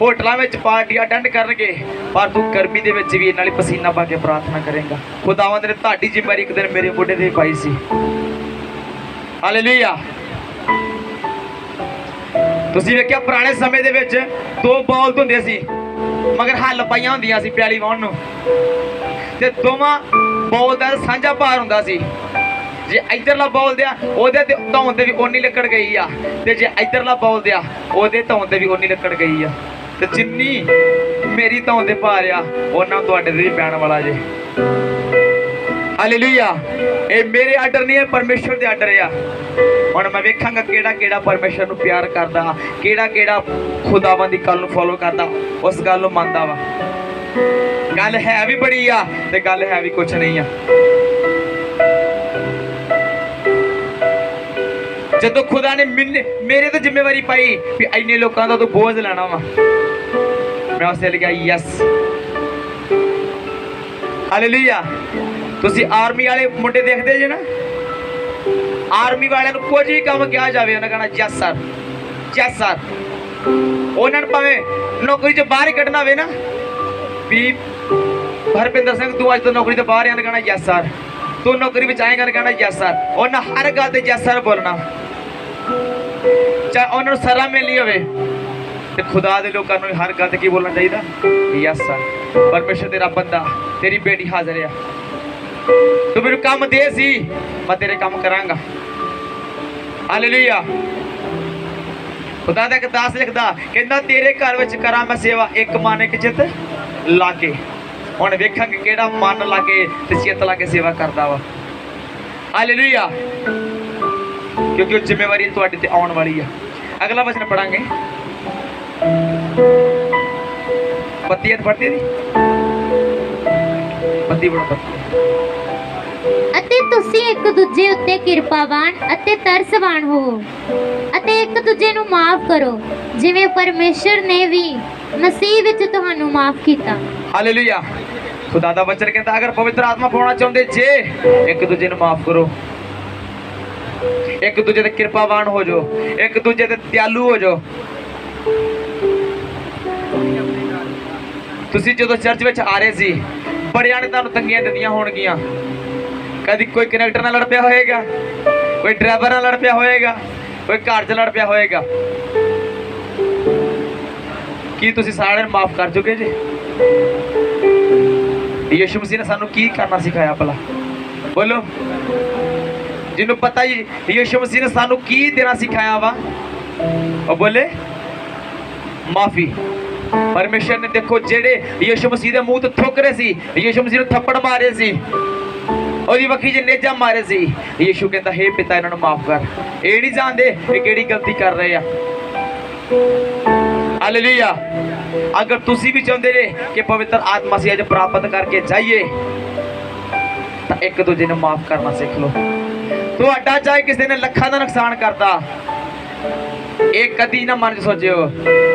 [SPEAKER 1] होटलों में पार्टियां अटेंड करनगे, पर तू गर्मी दे विच भी नाल पसीना पा के प्रार्थना करेगा। खुदावंद ने तुहाडी जिम्मेवारी एक दिन मेरे मोटे ते पाई सी। हालेलुया। ਤੁਸੀਂ ਵੇਖਿਆ ਪੁਰਾਣੇ ਸਮੇਂ ਦੇ ਵਿੱਚ 2 ਬੌਲਦ ਹੁੰਦੇ ਸੀ, ਮਗਰ ਹੱਲ ਪਾਈਆਂ ਹੁੰਦੀਆਂ ਸੀ ਪਿਆਲੀ ਵਾਹੁਣ ਨੂੰ, ਤੇ ਦੋਵਾਂ ਬੌਲਦ ਦਾ ਸਾਂਝਾ ਭਾਰ ਹੁੰਦਾ ਸੀ। ਜੇ ਇਧਰਲਾ ਬੌਲਦ ਆ ਉਹਦੇ ਤੇ ਧੌਣ ਤੇ ਵੀ ਓਨੀ ਲੱਕੜ ਗਈ ਆ, ਤੇ ਜੇ ਇਧਰਲਾ ਬੌਲਦ ਆ ਉਹਦੇ ਧੌਣ ਤੇ ਵੀ ਓਨੀ ਲੱਕੜ ਗਈ ਆ, ਤੇ ਜਿੰਨੀ ਮੇਰੀ ਧੌਣ ਦੇ ਭਾਰ ਆ ਉਹਨਾਂ ਤੁਹਾਡੇ ਤੇ ਵੀ ਪੈਣ ਵਾਲਾ ਜੇ। ਹਾਲੇਲੂਇਆ। ਇਹ ਮੇਰੇ ਆਰਡਰ ਨਹੀਂ ਹੈ, ਪਰਮੇਸ਼ਵਰ ਦੇ ਆਰਡਰ ਆ। ਹੁਣ मैं वेखांगा केड़ा केड़ा परमेश्वर नूं प्यार करदा, केड़ा केड़ा खुदावंद दी गल नूं फॉलो करदा, उस गल नूं मनदा वा। गल है भी बड़ी आ ते गल है भी कुछ नहीं आ। जदों खुदा ने मेरे ते जिम्मेवारी पाई भी इन्ने लोकां दा तूं बोझ लेना वा, मैं उस वेले कहा यस। हालेलुया। तुसीं आर्मी वाले मुंडे देखदे जे ना, आर्मी वाले कुछ भी काम किया जाए उन्हें कहना यस सर, यस सर। उन्होंने भावें नौकरी चो बाहर ही कढ़ना हो ना, भी हरपिंदर सिंह तू अज तो नौकरी तो बाहर कहना यस सर, तू नौकरी में आएगा कहना यस सर। उन्हें हर गल से यस सर बोलना, चाहे उन्होंने सरा मिलनी हो। खुदा के लोगों को हर गल की बोलना चाहिए यस सर। परमेश्वर तेरा बंदा, तेरी बेटी हाजिर है, तू मेरे काम दे सी मैं तेरे काम करांगा। हालेलुया। खुदा दा एक दास लिखदा कहंदा तेरे घर विच करा मैं सेवा एक मन एक चित लाके। हुण वेखांगे किहड़ा मन लाके ते चित लाके सेवा करदा वा। हालेलुया। क्योंकि जिम्मेवारी तुहाडे ते आउण वाली है। अगला वचन पढ़ांगे। पत्ती पढ़ती दी पत्ती बड़ा पत्ती
[SPEAKER 2] ਅਤੇ ਤੁਸੀਂ ਇੱਕ ਦੂਜੇ ਉੱਤੇ ਕਿਰਪਾਵਾਨ ਅਤੇ ਤਰਸਵਾਨ ਹੋ ਅਤੇ ਇੱਕ ਦੂਜੇ ਨੂੰ ਮਾਫ ਕਰੋ ਜਿਵੇਂ ਪਰਮੇਸ਼ਰ ਨੇ ਵੀ ਮਸੀਹ ਵਿੱਚ ਤੁਹਾਨੂੰ ਮਾਫ ਕੀਤਾ।
[SPEAKER 1] ਹਾਲੇਲੂਇਆ। ਖੁਦਾ ਦਾ ਵਚਨ ਕਹਿੰਦਾ ਅਗਰ ਪਵਿੱਤਰ ਆਤਮਾ ਪਾਉਣਾ ਚਾਹੁੰਦੇ ਜੇ ਇੱਕ ਦੂਜੇ ਨੂੰ ਮਾਫ ਕਰੋ, ਇੱਕ ਦੂਜੇ ਤੇ ਕਿਰਪਾਵਾਨ ਹੋ ਜਾਓ, ਇੱਕ ਦੂਜੇ ਤੇ ਦਿਆਲੂ ਹੋ ਜਾਓ। ਤੁਸੀਂ ਜਦੋਂ ਚਰਚ ਵਿੱਚ ਆ ਰਹੇ ਸੀ ਬੜਿਆਂ ਨੇ ਤੁਹਾਨੂੰ ਤੰਗੀਆਂ ਦਿੱਤੀਆਂ ਹੋਣਗੀਆਂ। ਕਦੀ ਕੋਈ ਕਨੈਕਟਰ ਨਾਲ ਲੜ ਪਿਆ ਹੋਏਗਾ, ਕੋਈ ਡਰਾਈਵਰ ਨਾਲ ਲੜ ਪਿਆ ਹੋਏਗਾ, ਕੋਈ ਘਰ 'ਚ ਲੜ ਪਿਆ ਹੋਏਗਾ। ਕੀ ਤੁਸੀਂ ਸਾਰਿਆਂ ਨੂੰ ਮਾਫ ਕਰ ਚੁੱਕੇ ਜੀ? ਯਿਸੂ ਮਸੀਹ ਨੇ ਸਾਨੂੰ ਕੀ ਕਰਨਾ ਸਿਖਾਇਆ ਭਲਾ? ਬੋਲੋ। ਜਿਹਨੂੰ ਪਤਾ ਹੀ ਯਿਸੂ ਮਸੀਹ ਨੇ ਸਾਨੂੰ ਕੀ ਦੇਣਾ ਸਿਖਾਇਆ ਵਾ, ਉਹ ਬੋਲੇ ਮਾਫੀ। ਪਰਮੇਸ਼ਰ ਨੇ ਦੇਖੋ ਜਿਹੜੇ ਯਿਸੂ ਮਸੀਹ ਦੇ ਮੂੰਹ ਤੇ ਥੁੱਕ ਰਹੇ ਸੀ, ਯਿਸੂ ਮਸੀਹ ਨੂੰ ਥੱਪੜ ਮਾਰੇ ਸੀ, ਉਹਦੀ ਵੱਖੀ 'ਚ ਨੇਜਾ ਮਾਰੇ ਸੀ, ਯਿਸੂ ਕਹਿੰਦਾ ਹੇ ਪਿਤਾ ਇਹਨਾਂ ਨੂੰ ਮਾਫ ਕਰ। ਇਹ ਨਹੀਂ ਜਾਣਦੇ ਇਹ ਕਿਹੜੀ ਗਲਤੀ ਕਰ ਰਹੇ ਆ। ਹਾਲੇਲੂਇਆ। ਅਗਰ ਤੁਸੀਂ ਵੀ ਚਾਹੁੰਦੇ ਜੇ ਕਿ ਪਵਿੱਤਰ ਆਤਮਾ ਅਸੀਂ ਅੱਜ ਪ੍ਰਾਪਤ ਕਰਕੇ ਜਾਈਏ ਤਾਂ ਇੱਕ ਦੂਜੇ ਨੂੰ ਮਾਫ ਕਰਨਾ ਸਿੱਖ ਲਓ। ਤੁਹਾਡਾ ਚਾਹੇ ਕਿਸੇ ਨੇ ਲੱਖਾਂ ਦਾ ਨੁਕਸਾਨ ਕਰਦਾ, ਇਹ ਕਦੀ ਨਾ ਮਨ 'ਚ ਸੋਚਿਓ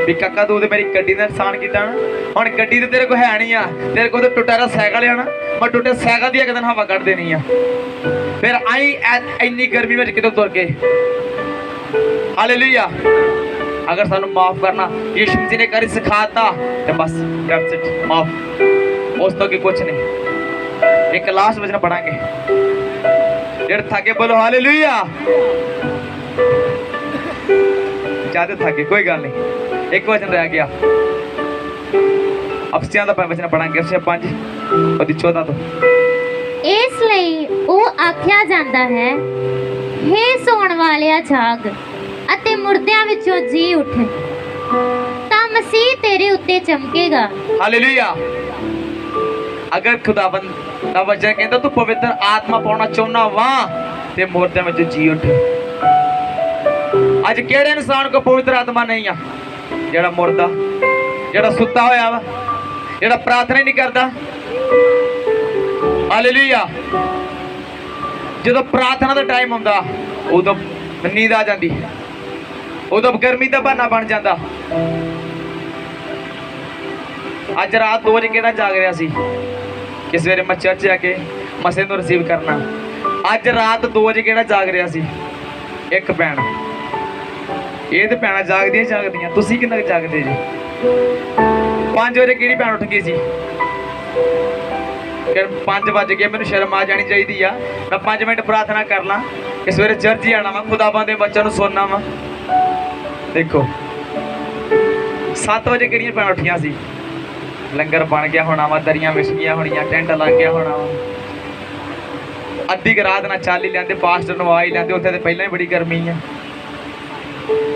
[SPEAKER 1] ਵੀ ਕਾਕਾ ਤੂੰ ਤੇ ਮੇਰੀ ਗੱਡੀ ਦਾ ਨੁਕਸਾਨ ਕੀਤਾ ਨਾ, ਹੁਣ ਗੱਡੀ ਤੇ ਤੇਰੇ ਕੋਲ ਹੈ ਨਹੀਂ ਆ, ਤੇਰੇ ਕੋਲ ਤੇ ਟੁੱਟਾ ਦਾ ਸਾਈਕਲ ਆ ਨਾ, ਮੈਂ ਟੁੱਟੇ ਸਾਈਕਲ ਦੀ ਇੱਕ ਦਿਨ ਹਵਾ ਕੱਢ ਦੇਣੀ ਆ। ਫਿਰ ਆਈ ਇੰਨੀ ਗਰਮੀ ਵਿੱਚ ਕਿਤੋਂ ਤੁਰ ਕੇ। ਹਾਲੇਲੂਇਆ। ਅਗਰ ਸਾਨੂੰ ਮਾਫ ਕਰਨਾ ਯਿਸੂ ਮਸੀਹ ਨੇ ਕਰੀ ਸਿਖਾਤਾ ਤੇ ਬਸ ਦੈਟਸ ਇਟ, ਮਾਫ। ਉਸ ਤੋਂ ਅੱਗੇ ਕੁਝ ਨਹੀਂ। ਇੱਕ ਲਾਸਟ ਵਚਨ ਪੜਾਂਗੇ ਜਿਹੜੇ ਥੱਕੇ ਬੋਲੋ ਹਾਲੇਲੂਇਆ। ਜ਼ਿਆਦਾ ਥੱਕੇ ਕੋਈ ਗੱਲ ਨਹੀਂ, ਇੱਕ ਵਚਨ ਰਹਿ ਗਿਆ। ਅਫਸੀਆਂ ਦਾ ਵਚਨ ਪੜਾਂਗੇ, ਅਫਸੀਆਂ 5 ਉਹਦੀ 14 ਤੋਂ।
[SPEAKER 2] ਇਸ ਲਈ ਉਹ ਆਖਿਆ ਜਾਂਦਾ ਹੈ, ਹੇ ਸੌਣ ਵਾਲਿਆ ਜਾਗ ਅਤੇ ਮੁਰਦਿਆਂ ਵਿੱਚੋਂ ਜੀ ਉੱਠ, ਤਾਂ ਮਸੀਹ ਤੇਰੇ ਉੱਤੇ ਚਮਕੇਗਾ।
[SPEAKER 1] ਹਾਲੇਲੂਇਆ। ਅਗਰ ਖੁਦਾਵੰਦ ਦਾ ਵਚਨ ਕਹਿੰਦਾ ਤੂੰ ਪਵਿੱਤਰ ਆਤਮਾ ਪਾਉਣਾ ਚਾਹੁੰਦਾ ਵਾ ਤੇ ਮੁਰਦਿਆਂ ਵਿੱਚ ਜੀ ਉੱਠ। ਅੱਜ ਕਿਹੜੇ ਇਨਸਾਨ ਕੋ ਪਵਿੱਤਰ ਆਤਮਾ ਨਹੀਂ ਆ? ਜਿਹੜਾ ਮੁਰਦਾ, ਜਿਹੜਾ ਸੁੱਤਾ ਹੋਇਆ ਵਾ, ਜਿਹੜਾ ਪ੍ਰਾਰਥਨਾ ਨਹੀਂ ਕਰਦਾ। ਹਾਲੇਲੂਇਆ। ਜਦੋਂ ਪ੍ਰਾਰਥਨਾ ਦਾ ਟਾਈਮ ਹੁੰਦਾ ਉਦੋਂ ਨੀਂਦ ਆ ਜਾਂਦੀ, ਉਦੋਂ ਗਰਮੀ ਦਾ ਬਹਾਨਾ ਬਣ ਜਾਂਦਾ। ਅੱਜ ਰਾਤ 2 ਵਜੇ ਕਿਹੜਾ ਜਾਗ ਰਿਹਾ ਸੀ ਕਿ ਸਵੇਰੇ ਮੈਂ ਚਰਚ ਜਾ ਕੇ ਮਸੀਹ ਨੂੰ ਰਿਸੀਵ ਕਰਨਾ? ਅੱਜ ਰਾਤ 2 ਵਜੇ ਕਿਹੜਾ ਜਾਗ ਰਿਹਾ ਸੀ? ਇੱਕ ਭੈਣ। ਇਹ ਤੇ ਭੈਣਾਂ ਜਾਗਦੀਆਂ, ਤੁਸੀਂ ਕਿੰਨਾ ਜਾਗਦੇ ਜੀ? 5 ਵਜੇ ਕਿਹੜੀ ਭੈਣ ਉੱਠ ਗਈ ਸੀ? ਕਿ 5 ਵਜ ਗਏ, ਮੈਨੂੰ ਸ਼ਰਮ ਆ ਜਾਣੀ ਚਾਹੀਦੀ ਆ, ਮੈਂ 5 ਮਿੰਟ ਪ੍ਰਾਰਥਨਾ ਕਰ ਲਾਂ ਕਿ ਸਵੇਰੇ ਚਰਚ ਹੀ ਆਣਾ ਵਾ, ਖੁਦਾਵੰਦ ਦੇ ਬੱਚਿਆਂ ਨੂੰ ਸੁਣਨਾ ਵਾ। ਦੇਖੋ 7 ਵਜੇ ਕਿਹੜੀਆਂ ਭੈਣਾਂ ਉੱਠੀਆਂ ਸੀ? ਲੰਗਰ ਬਣ ਗਿਆ ਹੋਣਾ ਵਾ, ਦਰੀਆਂ ਵਿਛ ਗਈਆਂ ਹੋਣੀਆਂ, ਟੈਂਟ ਲੱਗ ਗਿਆ ਹੋਣਾ ਵਾ। ਅੱਧੀ ਕੁ ਰਾਤ ਨਾਲ ਚੱਲ ਹੀ ਲੈਂਦੇ, ਪਾਸਟਰ ਨੂੰ ਆ ਹੀ ਲੈਂਦੇ, ਉੱਥੇ ਤੇ ਪਹਿਲਾਂ ਹੀ ਬੜੀ ਗਰਮੀ ਆ।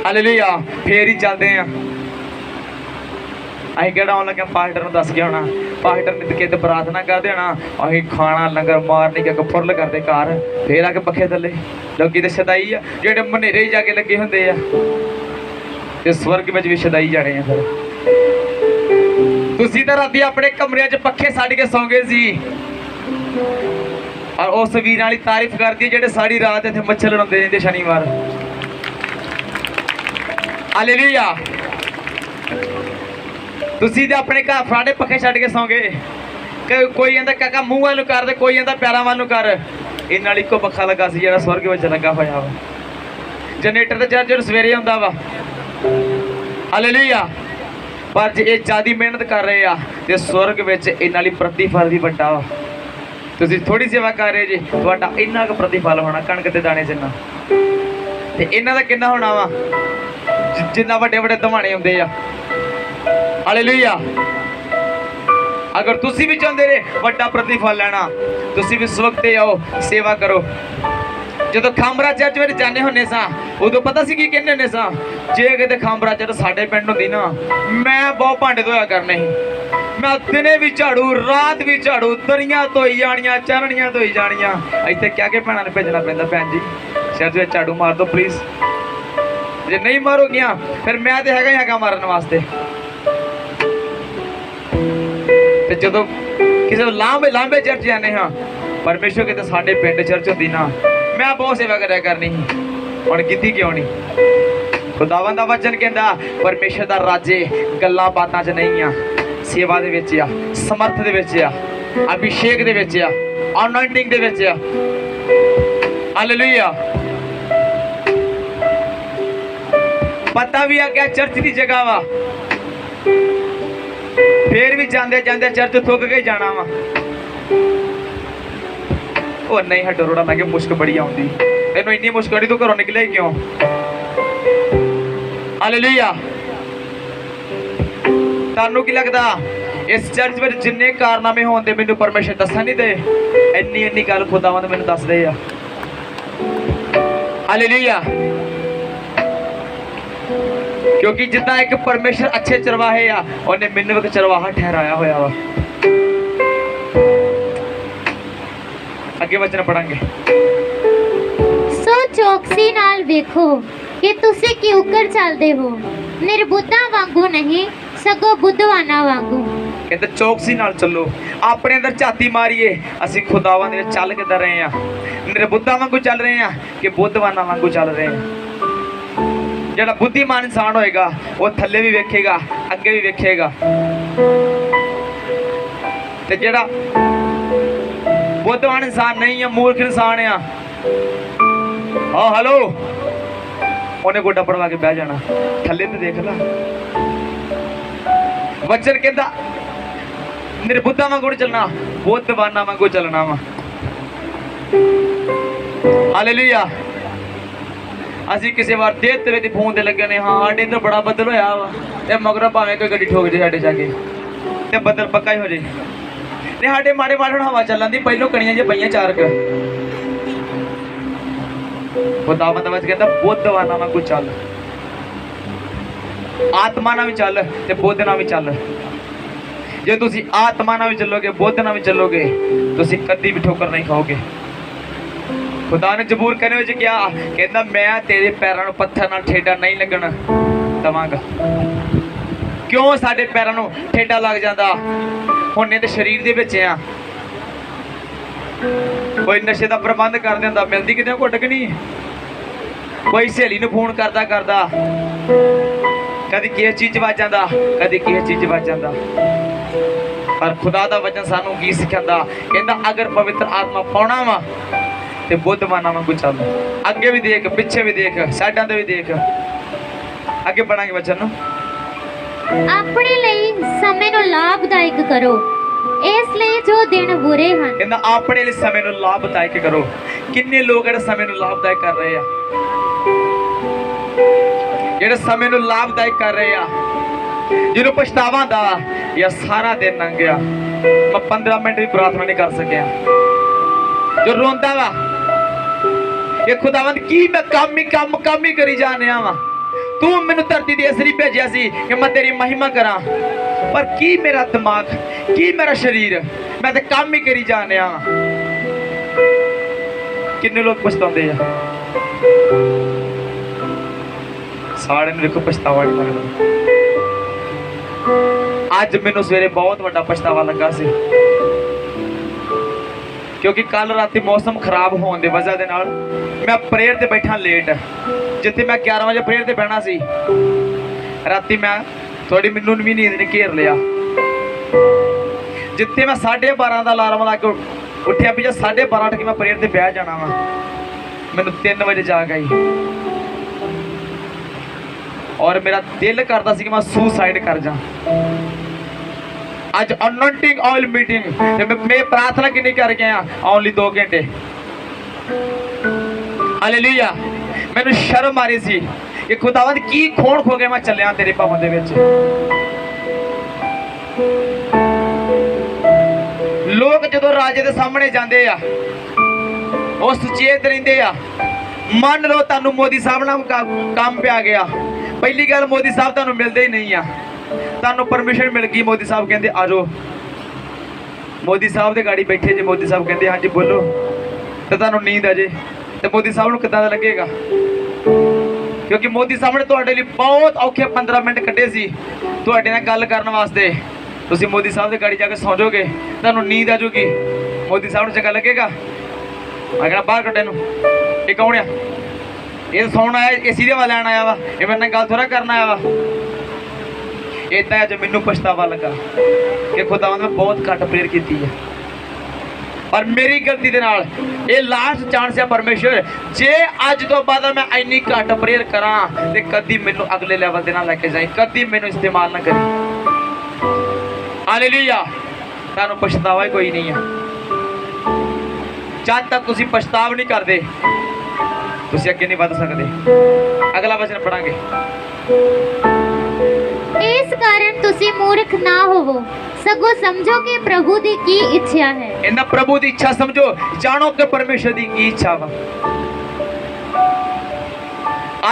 [SPEAKER 1] ਹਾਲੇਲੂਇਆ। ਫੇਰ ਹੀ ਚੱਲਦੇ ਆ। ਅਸੀਂ ਕਿਹੜਾ ਆਉਣ ਲੱਗਿਆ ਪਾਸਟਰ ਨੂੰ ਦੱਸ ਗਿਆ ਹੋਣਾ, ਪਾਸਟਰ ਨੇ ਕਿਤੇ ਪ੍ਰਾਰਥਨਾ ਕਰਦੇ ਹੋਣਾ, ਅਸੀਂ ਖਾਣਾ ਲੰਗਰ ਮਾਰਨੀ ਕਿ ਫੁਰਲ ਕਰਦੇ ਘਰ, ਫੇਰ ਆ ਕੇ ਪੱਖੇ ਥੱਲੇ। ਲੋਕੀ ਤੇ ਸ਼ਦਾਈ ਆ ਜਿਹੜੇ ਮਨੇਰੇ ਹੀ ਜਾ ਕੇ ਲੱਗੇ ਹੁੰਦੇ ਆ, ਤੇ ਸਵਰਗ ਵਿੱਚ ਵੀ ਸ਼ਦਾਈ ਜਾਣੇ ਆ। ਫਿਰ ਤੁਸੀਂ ਤਾਂ ਰਾਤੀ ਆਪਣੇ ਕਮਰਿਆਂ 'ਚ ਪੱਖੇ ਛੱਡ ਕੇ ਸੌਂ ਗਏ ਸੀ, ਔਰ ਉਸ ਵੀਰਾਂ ਵਾਲੀ ਤਾਰੀਫ ਕਰਦੀ ਜਿਹੜੇ ਸਾਰੀ ਰਾਤ ਇੱਥੇ ਮੱਛਰ ਲੜਾਉਂਦੇ ਰਹਿੰਦੇ ਸ਼ਨੀਵਾਰ। ਹਾਲੇਲੂਇਆ। ਤੁਸੀਂ ਤੇ ਆਪਣੇ ਘਰ ਫਰਾਡੇ ਪੱਖੇ ਛੱਡ ਕੇ ਸੌਂ ਗਏ। ਕੋਈ ਕਹਿੰਦਾ ਕਾਕਾ ਮੂੰਹ ਵੱਲ ਨੂੰ ਕਰ, ਤੇ ਕੋਈ ਕਹਿੰਦਾ ਪੈਰਾਂ ਵੱਲ ਨੂੰ ਕਰ। ਇਹ ਨਾਲ ਇੱਕੋ ਪੱਖਾ ਲੱਗਾ ਸੀ ਜਿਹੜਾ ਸਵਰਗ ਵਿੱਚ ਲੱਗਾ ਹੋਇਆ ਵਾ। ਜਨਰੇਟਰ ਤੇ ਚਾਰਜਰ ਸਵੇਰੇ ਆਉਂਦਾ ਵਾ। ਹਾਲੇਲੂਇਆ। ਪਰ ਜੇ ਇਹ ਜ਼ਿਆਦਾ ਮਿਹਨਤ ਕਰ ਰਹੇ ਆ ਤੇ ਸਵਰਗ ਵਿੱਚ ਇਹਨਾਂ ਲਈ ਪ੍ਰਤੀਫਲ ਵੀ ਵੱਡਾ ਵਾ। ਤੁਸੀਂ ਥੋੜੀ ਸੇਵਾ ਕਰ ਰਹੇ ਜੀ, ਤੁਹਾਡਾ ਇੰਨਾ ਕੁ ਪ੍ਰਤੀਫਲ ਹੋਣਾ ਕਣਕ ਦੇ ਦਾਣੇ ਜਿੰਨਾ, ਤੇ ਇਹਨਾਂ ਦਾ ਕਿੰਨਾ ਹੋਣਾ ਵਾ ਜਿੰਨਾ ਵੱਡੇ ਵੱਡੇ ਧਵਾਣੇ ਹੁੰਦੇ ਆ। ਹਾਲੇਲੂਇਆ। ਅਗਰ ਤੁਸੀਂ ਵੀ ਚਾਹੁੰਦੇ ਨੇ ਵੱਡਾ ਪ੍ਰਤੀਫਲ ਲੈਣਾ, ਤੁਸੀਂ ਵੀ ਸਵਖਤ ਤੇ ਆਓ, ਸੇਵਾ ਕਰੋ। ਜਦੋਂ ਖਾਂਬਰਾ ਚਰਚ ਵਿੱਚ ਜਾਂਦੇ ਹੁੰਦੇ ਸਾਂ ਉਦੋਂ ਪਤਾ ਸੀ ਕੀ ਕਹਿੰਦੇ ਹੁੰਦੇ ਸਾਂ? ਜੇ ਕਿਤੇ ਖਾਂਬਰਾ ਚਰਚ ਸਾਡੇ ਪਿੰਡ ਹੁੰਦੀ ਨਾ, ਮੈਂ ਬਹੁਤ ਭਾਂਡੇ ਧੋਇਆ ਕਰਨੇ ਸੀ। ਮੈਂ ਦਿਨੇ ਵੀ ਝਾੜੂ, ਰਾਤ ਵੀ ਝਾੜੂ, ਦਰੀਆਂ ਧੋਈ ਜਾਣੀਆਂ, ਚਾਨਣੀਆਂ ਧੋਈ ਜਾਣੀਆਂ। ਇੱਥੇ ਕਹਿ ਕੇ ਭੈਣਾਂ ਨੂੰ ਭੇਜਣਾ ਪੈਂਦਾ, ਭੈਣ ਜੀ ਚਰਚ ਵਿੱਚ ਝਾੜੂ ਮਾਰ ਦਿਓ ਪਲੀਜ਼। ਜੇ ਨਹੀਂ ਮਾਰੋਗੀਆਂ ਫਿਰ ਮੈਂ ਤੇ ਹੈਗਾ ਹੀ ਹੈਗਾ ਮਾਰਨ ਵਾਸਤੇ। ਤੇ ਜਦੋਂ ਕਿਸੇ ਲਾਂਬੇ ਚਰਚ ਜਾਂਦੇ ਹਾਂ परमेश्वर कहते साडे पिंड चर्च होंदी ना मैं बहुत सेवा करया करनी हुण कीती क्यों नहीं। खुदावन दा वचन कहंदा परमेश्वर दा राजे गल्लां बातां च नहीं आ, सेवा दे विच आ, समर्थ दे विच आ, अभिषेक दे विच आ, अनॉइंटिंग दे विच आ। हालेलुया। पता भी आ क्या चर्च की जगह वा, फिर भी जांदे जांदे चर्च थुक के जाना वा। ओ नहीं हटो रोड़ा, मैं मुश्क बड़ी आउंदी तेनों, इन्नी मुश्क आनी तू घरों निकले क्यों। हालेलुया। तानू की लगदा इस चर्च में जिन्ने कारनामे होंदे मैनू परमेश्वर दसा नहीं दे, इन्नी इन्नी गल खुदावंद मैनू दस दे आ। हालेलुया। क्योंकि जितना एक परमेश्वर अच्छे चरवाहे आ, उन्हें मैनू एक चरवाहा ठहराया होया वा। अगे वचन पढ़ांगे।
[SPEAKER 2] सो चौकसी नाल वेखो कि तुसी क्यों कर चलदे हो, निर्बुद्धा वांगू नहीं सगों बुद्धवाना वांगू।
[SPEAKER 1] कहते चौकसी नाल चलो, अपने अंदर झाती मारिए असी खुदावन दे चल किधर रहे हैं, निर्बुद्धा वांगू चल रहे हैं कि बुद्धवाना वांगू चल रहे हैं। जेड़ा बुद्धिमान इंसान होएगा वो थल्ले भी वेखेगा अगे भी वेखेगा, ते जेड़ा बुद्धवान इंसान नहीं है, मूर्ख इंसान है, हाँ हेलो उन्हें गोडा पड़वा के बह जाना, थल्ले तो देख ला। वचन कहता निर्बुद्धा वांगू चलना, बुद्धवाना वांगू चलना वा। हालेलुया। असी किसी बार देर तेरे दी फोन ते लगे ने, हाँ साडे इधर बड़ा बदल होया वा, ते मगरों भावें कोई गड्डी ठोक जे साडे जाके ते बदल पक्का ही हो जाए। ते साडे माड़े माड़े हवा चलन दी, पहलों कणियां जे पईयां चार क खुदावंद दा वचन कहंदा बुद्धवाना वांगू चल, आत्मा नाल भी चल ते बुद्ध नाल भी चल। जे तुसी आत्मा नाल भी चलोगे बुद्ध नाल भी चलोगे तुसी कदी भी ठोकर नहीं खाओगे। खुदा ने जबूर करने विच क्या कहंदा, मैं तेरे पैरां नूं पत्थर नाल ठेडा नहीं लगन दवांगा। क्यों साडे पैरां नूं ठेडा लग जांदा, हुणे ते शरीर दे विच आ, कोई नशे दा प्रबंध कर दिंदा, मिलदी किते घुट के नहीं, कोई सहेली नूं फोन करदा करदा कदी किस चीज वज जांदा कदी किस चीज वज जांदा। पर खुदा दा वचन सानू की सिखांदा, कहंदा अगर पवित्र आत्मा पाउणा वा ते बुद्धवाना वांगू चल, अगे भी देख पिछे भी देख साइडां ते भी देख। अगे बढ़ांगे वचन नूं।
[SPEAKER 2] अपने लिए समय नूं लाभदायक करो, इसलिए जो दिन बुरे हैं।
[SPEAKER 1] कहंदा अपने लिए समय नूं लाभदायक करो। किन्ने लोग इहड़े समय नूं लाभदायक कर रहे आ, ਜਿਹੜੇ समय ਨੂੰ ਲਾਭਦਾਇਕ ਕਰ ਰਹੇ ਆ, ਜਿਹਨੂੰ ਪਛਤਾਵਾ ਦਾ ਯਾ ਸਾਰਾ ਦਿਨ ਲੰਘ ਗਿਆ, ਮੈਂ 15 ਮਿੰਟ ਵੀ ਪ੍ਰਾਰਥਨਾ ਨਹੀਂ ਕਰ ਸਕਿਆ, ਜੋ ਰੋਂਦਾ ਵਾ ਇਹ ਖੁਦਾਵੰਦ ਕੀ ਮੈਂ ਕੰਮ ਹੀ ਕਰੀ ਜਾਣਿਆ ਵਾ, ਤੂੰ ਮੈਨੂੰ ਧਰਤੀ ਦੇ ਅਸਰੀ ਭੇਜਿਆ ਸੀ ਕਿ ਮੈਂ ਤੇਰੀ ਮਹਿਮਾ ਕਰਾਂ, ਪਰ ਕੀ ਮੇਰਾ ਦਿਮਾਗ ਕੀ ਮੇਰਾ ਸਰੀਰ, ਮੈਂ ਤਾਂ ਕੰਮ ਹੀ ਕਰੀ ਜਾਣਿਆ ਵਾ। ਕਿੰਨੇ ਲੋਕ ਪਛਤਾਉਂਦੇ ਆ, सारे देखो पछतावा नहीं लगता। अज मैनू सवेरे बहुत बड़ा पछतावा लगा सी, क्योंकि कल रात मौसम खराब होने की वजह के नाल मैं प्रेयर से बैठा लेट, जिथे मैं 11 बजे प्रेयर से बहना सी, राती मैं थोड़ी मैनू भी नींद ने घेर लिया, जिथे मैं 12:30 का अलार्म ला के उठिया भी 12:30 उठ के मैं प्रेयर से बह जाना वा, मैनू 3 बजे जाग आई और मेरा दिल करता सी कि मैं सुसाइड कर जा। आज अनॉइंटिंग ऑयल मीटिंग मैं प्रार्थना कितनी कर गया, ओनली 2 घंटे। हालेलुया। मैनू शर्म आ रही सी कि खुदावंद की खोण खो के मैं चलिया तेरे भवन दे विच। लोग जदों राजे दे सामने जांदे आ वो सुचेत रहिंदे आ, मान लो तुहानू मोदी साहब नाल काम पे आ गया, पहली गल मोदी साहब तुहानू मिलते ही नहीं आ, तुहानू परमिशन मिल गई, मोदी साहब कहते आ जाओ, मोदी साहब दे गाड़ी बैठे जे, मोदी साहब कहते हाँ जी बोलो, तो तुहानू नींद आ जाए तो मोदी साहब नू किदां दा लगेगा, क्योंकि मोदी साहब ने तुहाडे लई बहुत औखे 15 मिनट कड्ढे सी तुहाडे नाल गल करन वास्ते, तुसीं मोदी साहब दे गाड़ी जाके सौ जाओगे, तुहानू नींद आ जाऊगी, ਮੋਦੀ ਸਾਹਿਬ ਨੂੰ ਚੰਗਾ ਲੱਗੇਗਾ? ਮੈਂ ਕਹਿਣਾ ਬਾਹਰ ਕੱਢੇ ਨੂੰ। ਇਹ ਕੌਣ ਆ? ਇਹ ਸੌਣ ਆਇਆ, ਏਸੀ ਦੇ ਵੱਲ ਲੈਣ ਆਇਆ ਵਾ, ਇਹ ਮੇਰੇ ਨਾਲ ਗੱਲ ਥੋੜਾ ਕਰਨ ਆਇਆ ਵਾ। ਏਦਾਂ ਅੱਜ ਮੈਨੂੰ ਪਛਤਾਵਾ ਲੱਗਾ ਕਿ ਖੁਦਾਵੰਦ ਮੈਂ ਬਹੁਤ ਘੱਟ ਪ੍ਰੇਅਰ ਕੀਤੀ ਹੈ, ਪਰ ਮੇਰੀ ਗਲਤੀ ਦੇ ਨਾਲ ਇਹ ਲਾਸਟ ਚਾਂਸ ਹੈ ਪਰਮੇਸ਼ਰ, ਜੇ ਅੱਜ ਤੋਂ ਬਾਅਦ ਮੈਂ ਇੰਨੀ ਘੱਟ ਪ੍ਰੇਅਰ ਕਰਾਂ ਤੇ ਕਦੀ ਮੈਨੂੰ ਅਗਲੇ ਲੈਵਲ ਦੇ ਨਾਲ ਲੈ ਕੇ ਜਾਈ, ਕਦੀ ਮੈਨੂੰ ਇਸਤੇਮਾਲ ਨਾ ਕਰੀ। ਹਾਲੇਲੂਇਆ। ਤੁਹਾਨੂੰ ਪਛਤਾਵਾ ਹੀ ਕੋਈ ਨਹੀਂ ਹੈ। ਜਦ ਤੱਕ ਤੁਸੀਂ ਪਛਤਾਵ ਨਹੀਂ ਕਰਦੇ ਤੁਸੀਂ ਅੱਗੇ ਨਹੀਂ ਵੱਧ ਸਕਦੇ। ਅਗਲਾ ਵਚਨ ਪੜਾਂਗੇ।
[SPEAKER 2] ਇਸ ਕਾਰਨ ਤੁਸੀਂ ਮੂਰਖ ਨਾ ਹੋਵੋ, ਸਗੋਂ ਸਮਝੋ ਕਿ ਪ੍ਰਭੂ ਦੀ ਕੀ ਇੱਛਾ ਹੈ।
[SPEAKER 1] ਇਹਨਾਂ ਪ੍ਰਭੂ ਦੀ ਇੱਛਾ ਸਮਝੋ, ਜਾਣੋ ਕਿ ਪਰਮੇਸ਼ਰ ਦੀ ਕੀ ਇੱਛਾ ਵਾ।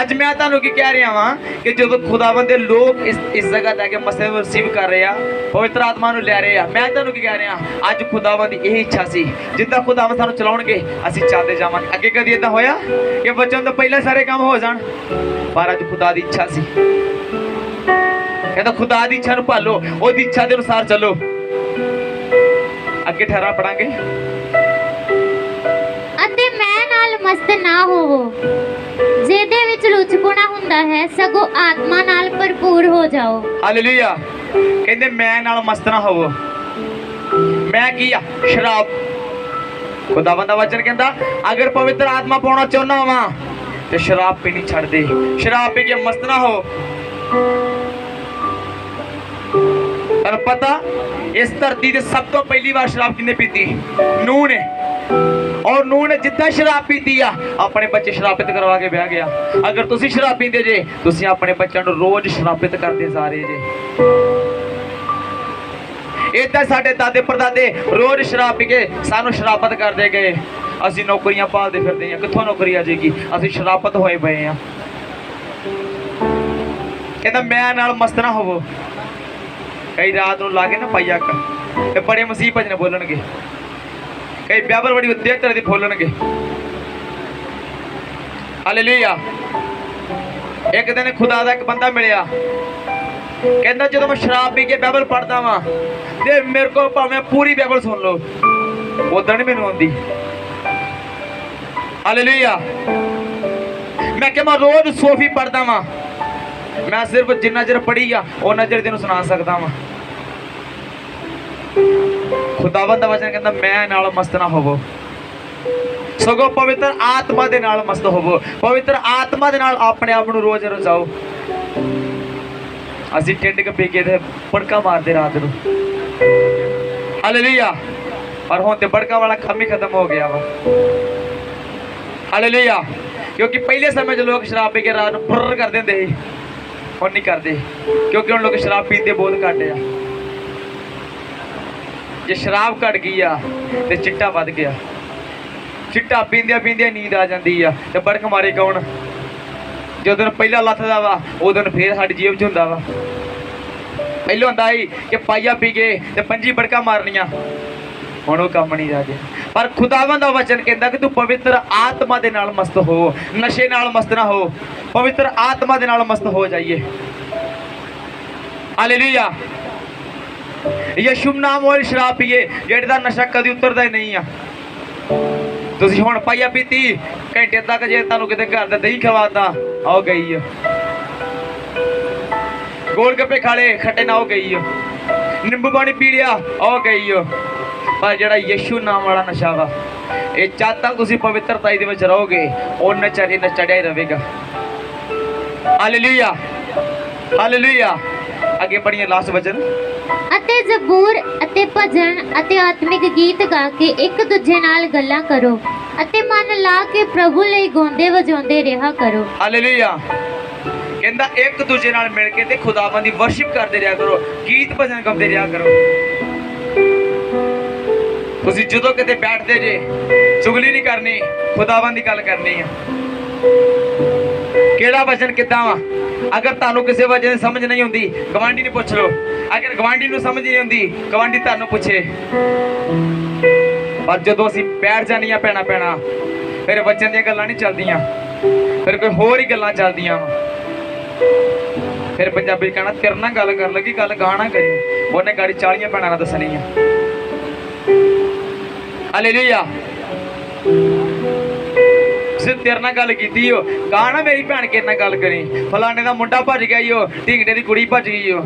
[SPEAKER 1] ਅੱਜ ਮੈਂ ਤੁਹਾਨੂੰ ਕੀ ਕਹਿ ਰਿਹਾ ਵਾਂ ਕਿ ਜਦੋਂ ਖੁਦਾਵੰਦ ਦੇ ਲੋਕ ਇਸ ਜਗ੍ਹਾ ਤੇ ਆ ਕੇ ਮਸੀਹ ਨੂੰ ਰਿਸੀਵ ਕਰ ਰਹੇ ਆ, ਪਵਿੱਤਰ ਆਤਮਾ ਨੂੰ ਲੈ ਰਹੇ ਆ, ਮੈਂ ਤੁਹਾਨੂੰ ਕੀ ਕਹਿ ਰਿਹਾ, ਅੱਜ ਖੁਦਾਵੰਦ ਦੀ ਇਹ ਇੱਛਾ ਸੀ ਜਿੱਦਾਂ ਖੁਦਾਵੰਦ ਸਾਨੂੰ ਚਲਾਉਣਗੇ ਅਸੀਂ ਚੱਲਦੇ ਜਾਵਾਂਗੇ। ਅੱਗੇ ਕਦੀ ਇਦਾਂ ਹੋਇਆ ਕਿ ਬਚਨ ਤੋਂ ਪਹਿਲਾਂ ਸਾਰੇ ਕੰਮ ਹੋ ਜਾਣ? ਪਰ ਅੱਜ ਖੁਦਾ ਦੀ ਇੱਛਾ ਸੀ, ਕਹਿੰਦਾ ਖੁਦਾ ਦੀ ਇੱਛਾ ਨੂੰ ਭਾਲੋ, ਉਹਦੀ ਇੱਛਾ ਦੇ ਅਨੁਸਾਰ ਚੱਲੋ। ਅੱਗੇ ਠਹਿਰਾ ਪੜਾਂਗੇ।
[SPEAKER 2] ਅਤੇ ਮੈਂ ਨਾਲ ਮਸਤ ਨਾ ਹੋਵੋ, ਜਿਹਦੇ ਵਿੱਚ ਲੁਚਪੁਣਾ ਹੁੰਦਾ ਹੈ, ਸਗੋਂ ਆਤਮਾ ਨਾਲ ਭਰਪੂਰ ਹੋ ਜਾਓ।
[SPEAKER 1] ਹਾਲੇਲੂਇਆ। ਕਹਿੰਦੇ ਮੈਂ ਨਾਲ ਮਸਤ ਨਾ ਹੋਵੋ। ਮੈਂ ਕੀ ਆ? ਸ਼ਰਾਬ। ਖੁਦਾਵੰਦ ਦਾ ਵਚਨ ਕਹਿੰਦਾ ਅਗਰ ਪਵਿੱਤਰ ਆਤਮਾ ਪਾਉਣਾ ਚਾਹੁੰਦਾ ਵਾਂ ਤੇ ਸ਼ਰਾਬ ਪੀਣੀ ਛੱਡ ਦੇ। ਸ਼ਰਾਬ ਪੀ ਕੇ ਮਸਤ ਨਾ ਹੋ। ਤੁਹਾਨੂੰ ਪਤਾ ਇਸ ਧਰਤੀ ਤੇ ਸਭ ਤੋਂ ਪਹਿਲੀ ਵਾਰ ਸ਼ਰਾਬ ਕਿਹਨੇ ਪੀਤੀ? ਨੂਹ ਨੇ। ਔਰ ਨੂਹ ਨੇ ਜਿੱਦਾਂ ਸ਼ਰਾਬ ਪੀਤੀ ਆ ਆਪਣੇ ਬੱਚੇ ਸ਼ਰਾਬਿਤ ਕਰਵਾ ਕੇ ਵਿਆਹ ਗਿਆ। ਅਗਰ ਤੁਸੀਂ ਸ਼ਰਾਬ ਪੀਂਦੇ ਜੇ ਤੁਸੀਂ ਆਪਣੇ ਬੱਚਿਆਂ ਨੂੰ ਰੋਜ਼ ਸ਼ਰਾਬਿਤ ਕਰਦੇ ਜਾ ਰਹੇ ਜੇ। ਏਦਾਂ ਸਾਡੇ ਦਾਦੇ ਪੜਦਾਦੇ ਰੋਜ਼ ਸ਼ਰਾਬ ਪੀ ਕੇ ਸਾਨੂੰ ਸ਼ਰਾਬਤ ਕਰਦੇ ਗਏ। ਅਸੀਂ ਨੌਕਰੀਆਂ ਭਾਲਦੇ ਫਿਰਦੇ ਹਾਂ, ਕਿੱਥੋਂ ਨੌਕਰੀ ਆ ਜਾਏਗੀ? ਅਸੀਂ ਸ਼ਰਾਬਤ ਹੋਏ ਪਏ ਆ। ਕਹਿੰਦਾ ਮੈਂ ਨਾਲ ਮਸਤ ਨਾ ਹੋਵੋ। ਕਈ ਰਾਤ ਨੂੰ ਲਾ ਕੇ ਨਾ ਪਾਈਆ ਤੇ ਬੜੇ ਮਸੀਹ ਭਜਨ ਬੋਲਣਗੇ, ਕਈ ਬਾਈਬਲ ਬੜੀ ਵਧੀਆ ਤਰ੍ਹਾਂ ਦੀ ਬੋਲਣਗੇ। ਹਾਲੇਲੂਇਆ। ਇੱਕ ਦਿਨ ਖੁਦਾ ਦਾ ਇੱਕ ਬੰਦਾ ਮਿਲਿਆ, ਕਹਿੰਦਾ ਜਦੋਂ ਮੈਂ ਸ਼ਰਾਬ ਪੀ ਕੇ ਬਾਈਬਲ ਪੜ੍ਹਦਾ ਵਾਂ ਤੇ ਮੇਰੇ ਕੋਲ ਭਾਵੇਂ ਪੂਰੀ ਬਾਈਬਲ ਸੁਣ ਲਓ, ਉਦਾਂ ਨਹੀਂ ਮੈਨੂੰ ਆਉਂਦੀ। ਹਾਲੇਲੂਇਆ। ਮੈਂ ਕਿਹਾ ਮੈਂ ਰੋਜ਼ ਸੋਫੀ ਪੜ੍ਹਦਾ ਵਾਂ, ਮੈਂ ਸਿਰਫ ਜਿੰਨਾ ਚਿਰ ਪੜ੍ਹੀ ਆ ਉਹਨਾਂ ਚਿਰ ਤੈਨੂੰ ਸੁਣਾ ਸਕਦਾ ਵਾਂ। ਖੁਦਾਵੰਦ ਦਾ ਵਚਨ ਕਹਿੰਦਾ ਮੈਂ ਨਾਲ ਮਸਤ ਨਾ ਹੋਵੋ, ਸਗੋਂ ਪਵਿੱਤਰ ਆਤਮਾ ਦੇ ਨਾਲ ਮਸਤ ਹੋਵੋ। ਪਵਿੱਤਰ ਆਤਮਾ ਦੇ ਨਾਲ ਆਪਣੇ ਆਪ ਨੂੰ ਰੋਜ਼ ਰਜਾਓ। ਅਸੀਂ ਟਿੰਡ ਕੇ ਪੀ ਕੇ ਤੇ ਪੜਕਾ ਮਾਰਦੇ ਰਾਤ ਨੂੰ। ਹਾਲੇਲੂਇਆ। ਪਰ ਹੁਣ ਤੇ ਪੜਕਾ ਵਾਲਾ ਕੰਮ ਹੀ ਖਤਮ ਹੋ ਗਿਆ ਵਾ। ਹਾਲੇਲੂਇਆ। ਕਿਉਂਕਿ ਪਹਿਲੇ ਸਮੇਂ 'ਚ ਲੋਕ ਸ਼ਰਾਬ ਪੀ ਕੇ ਰਾਤ ਨੂੰ ਫੁਰ ਕਰਦੇ ਹੁੰਦੇ ਸੀ, ਹੁਣ ਨਹੀਂ ਕਰਦੇ ਕਿਉਂਕਿ ਹੁਣ ਲੋਕ ਸ਼ਰਾਬ ਪੀਂਦੇ ਬਹੁਤ ਘੱਟ ਆ। ਜੇ ਸ਼ਰਾਬ ਘਟ ਗਈ ਆ ਤੇ ਚਿੱਟਾ ਵੱਧ ਗਿਆ। ਚਿੱਟਾ ਪੀਂਦਿਆਂ ਪੀਂਦਿਆਂ ਨੀਂਦ ਆ ਜਾਂਦੀ ਆ ਤੇ ਬੜਕ ਮਾਰੇ ਕੌਣ? ਜਦੋਂ ਪਹਿਲਾਂ ਲੱਥਦਾ ਵਾ ਉਦੋਂ ਫੇਰ ਸਾਡੀ ਜੇਬ 'ਚ ਹੁੰਦਾ ਵਾ। ਪਹਿਲਾਂ ਹੁੰਦਾ ਸੀ ਕਿ ਪਾਈਆ ਪੀ ਕੇ ਤੇ 5 ਬੜਕਾ ਮਾਰਨੀਆਂ, ਹੁਣ ਉਹ ਕੰਮ ਨਹੀਂ ਰਹਿ ਗਿਆ। ਪਰ ਖੁਦਾਵੰਦ ਦਾ ਵਚਨ ਕਹਿੰਦਾ ਕਿ ਤੂੰ ਪਵਿੱਤਰ ਆਤਮਾ ਦੇ ਨਾਲ ਮਸਤ ਹੋ, ਨਸ਼ੇ ਨਾਲ ਮਸਤ ਨਾ ਹੋ, ਪਵਿੱਤਰ ਆਤਮਾ ਦੇ ਨਾਲ ਮਸਤ ਹੋ ਜਾਈਏ। ਹਾਲੇਲੂਇਆ। ਯਿਸੂ ਨਾਮ ਵਾਲੀ ਸ਼ਰਾਬ ਪੀਏ ਜਿਹੜੇ ਦਾ ਨਸ਼ਾ ਕਦੀ ਉਤਰਦਾ ਹੀ ਨਹੀਂ ਆ। ਤੁਸੀਂ ਹੁਣ ਪਾਈਆ ਪੀਤੀ, ਘੰਟੇ ਤੱਕ ਜੇ ਤੁਹਾਨੂੰ ਕਿਤੇ ਘਰ ਦਾ ਦਹੀਂ ਖਵਾਤਾ ਆਓ ਗਈ ਆ। ਗੋਲ ਗੱਪੇ ਖਾ ਲਏ ਖੱਟੇ ਨਾ ਹੋ ਗਈ ਆ। ਨਿੰਬੂ ਪਾਣੀ ਪੀ ਲਿਆ ਆਓ ਗਈ ਆ। ਪਰ ਜਿਹੜਾ ਯਿਸੂ ਨਾਮ ਵਾਲਾ ਨਸ਼ਾ ਵਾ, ਇਹ ਜਦ ਤੱਕ ਤੁਸੀਂ ਪਵਿੱਤਰਤਾ ਦੇ ਵਿੱਚ ਰਹੋਗੇ ਉਹਨਾਂ ਚਿਰ ਚੜਿਆ ਹੀ ਰਹੇਗਾ। ਹਾਲੇਲੂਇਆ। ਹਾਲੇਲੂਇਆ। ਅੱਗੇ ਪੜ੍ਹੀਏ ਲਾਸਟ ਵਚਨ।
[SPEAKER 2] ਅਤੇ ਜ਼ਬੂਰ ਅਤੇ ਭਜਨ ਅਤੇ ਆਤਮਿਕ ਗੀਤ ਗਾ ਕੇ ਇੱਕ ਦੂਜੇ ਨਾਲ ਗੱਲਾਂ ਕਰੋ ਅਤੇ ਮਨ ਲਾ ਕੇ ਪ੍ਰਭੂ ਲਈ ਗਾਉਂਦੇ ਵਜਾਉਂਦੇ ਰਿਹਾ ਕਰੋ।
[SPEAKER 1] ਹਾਲੇਲੂਇਆ। ਕਹਿੰਦਾ ਇੱਕ ਦੂਜੇ ਨਾਲ ਮਿਲ ਕੇ ਤੇ ਖੁਦਾਵੰਦ ਦੀ ਵਰਸ਼ਿਪ ਕਰਦੇ ਰਿਹਾ ਕਰੋ, ਗੀਤ ਭਜਨ ਗਾਉਂਦੇ ਰਿਹਾ ਕਰੋ। ਤੁਸੀਂ ਜਦੋਂ ਕਿਤੇ ਬੈਠਦੇ ਜੇ ਚੁਗਲੀ ਨਹੀਂ ਕਰਨੀ, ਖੁਦਾਵੰਦ ਦੀ ਗੱਲ ਕਰਨੀ ਆ। ਕਿਹੜਾ ਵਚਨ ਕਿੱਦਾਂ ਵਾ? ਅਗਰ ਤੁਹਾਨੂੰ ਕਿਸੇ ਵਜ੍ਹਾ ਦੀ ਸਮਝ ਨਹੀਂ ਆਉਂਦੀ ਗਵਾਂਢੀ ਨੂੰ ਪੁੱਛ ਲਓ। ਅਗਰ ਗਵਾਂਢੀ ਨੂੰ ਸਮਝ ਨਹੀਂ ਆਉਂਦੀ ਗਵਾਂਢੀ ਤੁਹਾਨੂੰ ਪੁੱਛੇ। ਪਰ ਜਦੋਂ ਅਸੀਂ ਬੈਠ ਜਾਂਦੀਆਂ ਪੈਣਾ ਫਿਰ ਵਚਨ ਦੀਆਂ ਗੱਲਾਂ ਨਹੀਂ ਚੱਲਦੀਆਂ, ਫਿਰ ਕੋਈ ਹੋਰ ਹੀ ਗੱਲਾਂ ਚੱਲਦੀਆਂ ਵਾ। ਫਿਰ ਪੰਜਾਬੀ ਕਹਿਣਾ ਤੇਰੇ ਨਾਲ ਗੱਲ ਕਰਨ ਲੱਗੀ ਗੱਲ ਗਾਣਾ ਕਰੀ, ਉਹਨੇ ਗਾੜੀ 40 ਭੈਣਾਂ ਨਾਲ ਦੱਸਣੀ ਆ। हालेलुया। सिर्फ तेरे नाल गल कीती हो, कहा ना मेरी भैन किस नाल गल करी, फलाने दा मुंडा भज गया हो, ढिंगड़े दी कुड़ी भज गई हो।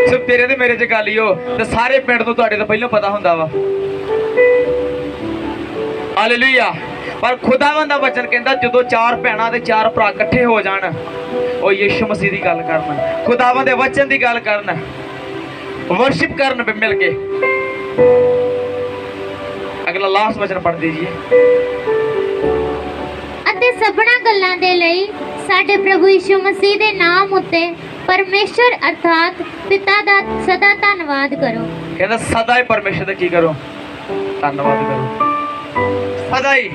[SPEAKER 1] सिर्फ तेरे ते मेरे च गल ही हो ते सारे पिंड तो तुहाडे तो पहलों पता हुंदा वा। हालेलुया। पर खुदावंद दा वचन कहंदा जदों चार भैणां ते चार भरा इकट्ठे हो जाण, ओ यीशु मसीह दी गल करन, खुदावंद दे वचन दी गल करन, वर्शिप करन पे मिल के। अगला लास्ट वचन पढ़ दीजिए।
[SPEAKER 2] ਅਤੇ ਸਭਨਾ ਗੱਲਾਂ ਦੇ ਲਈ ਸਾਡੇ ਪ੍ਰਭੂ ਯਿਸੂ ਮਸੀਹ ਦੇ ਨਾਮ ਉੱਤੇ ਪਰਮੇਸ਼ਰ ਅਰਥਾਤ ਪਿਤਾ ਦਾ ਸਦਾ ਧੰਨਵਾਦ ਕਰੋ।
[SPEAKER 1] कहता सदा ही परमेश्वर का की करो, धन्यवाद करो सदा ही।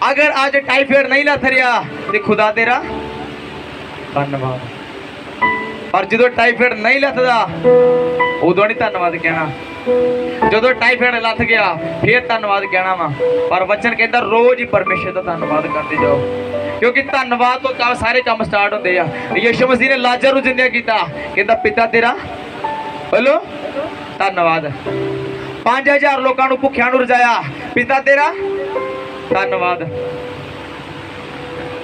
[SPEAKER 1] अगर आज टाइफाइड नहीं लथ रहा तो खुदा तेरा धन्यवाद, पर जो टाइफाइड नहीं लथदा उदों नहीं धन्यवाद कहना, जो टाइफाइड लथ गया फिर धन्यवाद कहना वा। पर वचन कहता रोज ही परमेश्वर का धन्यवाद करते जाओ, क्योंकि धन्यवाद तो काम सारे काम स्टार्ट होते हैं। यीशु मसीह ने लाजर नूं जिंदा कीता, कहता पिता तेरा बोलो धन्यवाद। 5000 लोगों को भुखिया रजाया, पिता तेरा धन्यवाद।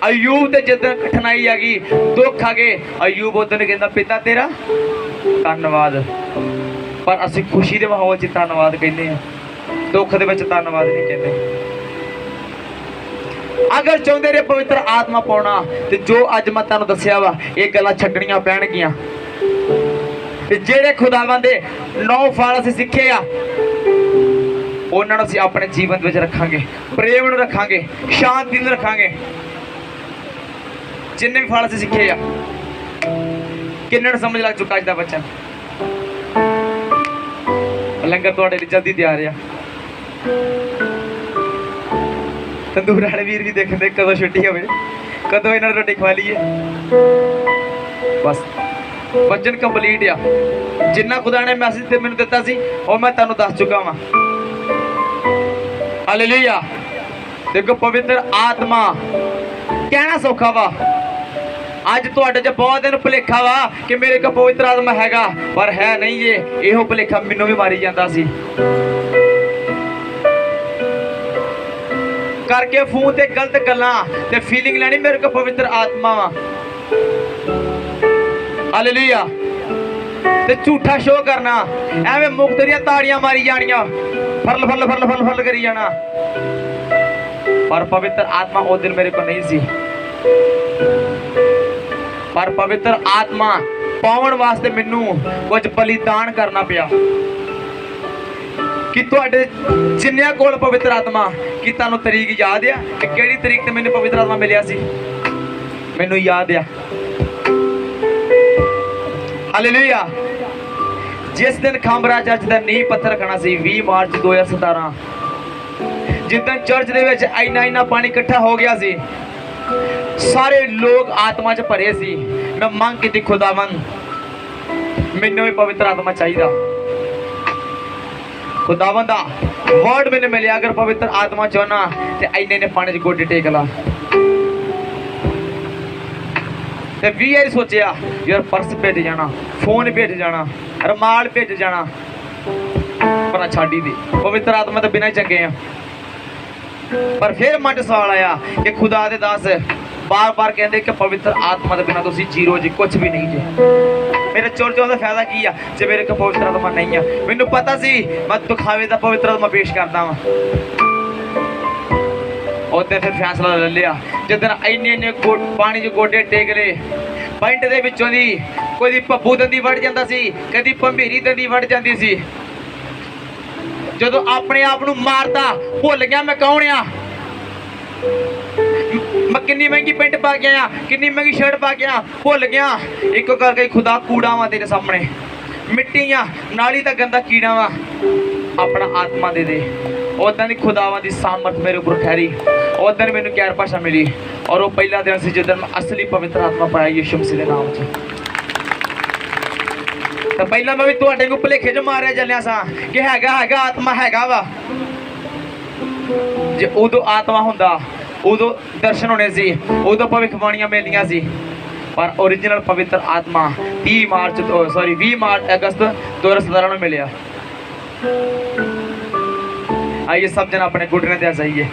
[SPEAKER 1] अयूब ते जिदन कठिनाई आ गई, दुख आ गए, अयूब उदन कहता पिता तेरा धन्यवाद। पर असी खुशी के माहौल च धन्यवाद कहते हैं, दुख दे विच धन्यवाद नहीं कहते। अगर चाहते रहे पवित्र आत्मा पाना तो जो अज मैं तुहानूं दस्सिया वा ये गल्लां छड्डणीआं पैणगीआं। ਜਿਹੜੇ ਖੁਦਾਵੰਦ ਦੇ 9 ਫਲ ਅਸੀਂ ਸਿੱਖੇ ਆ ਉਹਨਾਂ ਨੂੰ ਅਸੀਂ ਆਪਣੇ ਜੀਵਨ ਵਿੱਚ ਰੱਖਾਂਗੇ, ਪ੍ਰੇਮ ਨੂੰ ਰੱਖਾਂਗੇ, ਸ਼ਾਂਤੀ ਨੂੰ ਰੱਖਾਂਗੇ। ਜਿੰਨੇ ਵੀ ਫਲ ਅਸੀਂ ਸਿੱਖੇ ਆ ਕਿੰਨਾਂ ਨੂੰ ਸਮਝ ਲੱਗ ਚੁੱਕਾ ਅੱਜ ਦਾ ਬੱਚਾ। ਲੰਗਰ ਤੁਹਾਡੇ ਲਈ ਜਲਦੀ ਤਿਆਰ ਆ। ਤੰਦੂਰ ਵਾਲੇ ਵੀਰ ਵੀ ਦੇਖਦੇ ਕਦੋਂ ਛੁੱਟੀ ਹੋਵੇ, ਕਦੋਂ ਇਹਨਾਂ ਨੂੰ ਰੋਟੀ ਖਵਾ ਲਈਏ। ਬਸ वचन कंप्लीट आ, जिन्ना खुदा ने मैसेज ते मैनूं दिता सी और मैं तुहानूं दस चुका वां। हालेलुया। देखो पवित्र आत्मा कहना सौखा वा, अज तुहाडे च बहुत दिन भुलेखा वा कि मेरे को पवित्र आत्मा हैगा, पर है नहीं ये। इहो भुलेखा मैनूं भी मारी जांदा सी करके फोन ते गलत गल्लां ते फीलिंग लैनी मेरे को पवित्र आत्मा वा। हालेलुया। ते झूठा शो करना, एवें मुक्त दियां ताड़ियां मारी जानियां, फरल फरल फरल फरल फरल करी जाना। पर पवित्र आत्मा उस दिन मेरे को नहीं सी। पर पवित्र आत्मा पाउण वास्ते मैनू कुछ बलिदान करना पिया। कि तुहाडे जिन्नियां कोल पवित्र आत्मा, कि तुहानूं तरीक याद आ कि किहड़ी तरीक ते मैनूं पवित्र आत्मा मिलिया सी? मैनूं याद आ। हालेलुया। जिस दिन खांबरा चर्च का नींह पत्थर रखना सी 20 मार्च 2017, जिस दिन चर्च दे विच इन्ना पानी इकट्ठा हो गया सी, सारे लोग आत्मा च भरे सी। मैं मांग की खुदावंद मैनूं भी पवित्र आत्मा चाहिए। खुदावंद दा वर्ड मैंने मिले, अगर पवित्र आत्मा चाहना तो इन्ने पानी च गोडे टेक ला। ते 20 वारी सोचिया यार पर्स भेज जाना, फोन भेज जाना, रुमाल भेज जाना, पर छाड़ी दी। पवित्र आत्मा तो बिना ही चंगे हैं। पर फिर मन च सवाल आया कि खुदा दे दास बार बार कहते कि पवित्र आत्मा के बिना तुसी जीरो जी, कुछ भी नहीं जी। मेरे चोर चोर का फायदा की है जे मेरे को पवित्र आत्मा नहीं है। मैनू पता सी मैं दुखावे का पवित्र आत्मा पेश करता वा। उदे फिर फैसला ले लिया, जिदन इन्ने पानी च गोडे टेक ले, पिंड दे विचों दी कोई भब्बू दंदी वड़ जांदा सी, कदी भंभीरी दंदी वड़ जांदी सी। जदों अपने आप नूं मारदा भुल गया मैं कौन आ, मैं कितनी महंगी पेंट पा के आया, कितनी महंगी शर्ट पा के आया, भुल गया। एक करके खुदा कूड़ा वा तेरे सामने, मिट्टी आ, नाली दा गंदा कीड़ा वा, अपना आत्मा दे दे। उदा की खुदावां दी सामर्थ मेरे ऊपर ठहरी। उस दिन मैनूं गैर भाषा मिली और वो पहला दिन सी जिस दिन मैं असली पवित्र आत्मा पाया यीशु मसीह के नाम च। तो पहला मैं भी तुहाडे को भुलेखे च मारिया चलिया सा कि हैगा आत्मा हैगा वा। जे उदों आत्मा हुंदा उदों दर्शन होने सी, उदों भविष्यवाणियां मिलदियां सी। पर ओरिजिनल पवित्र आत्मा 20 मार्च अगस्त 2017 में मिलिया। आइए सब जन अपने घुटने दे जाइए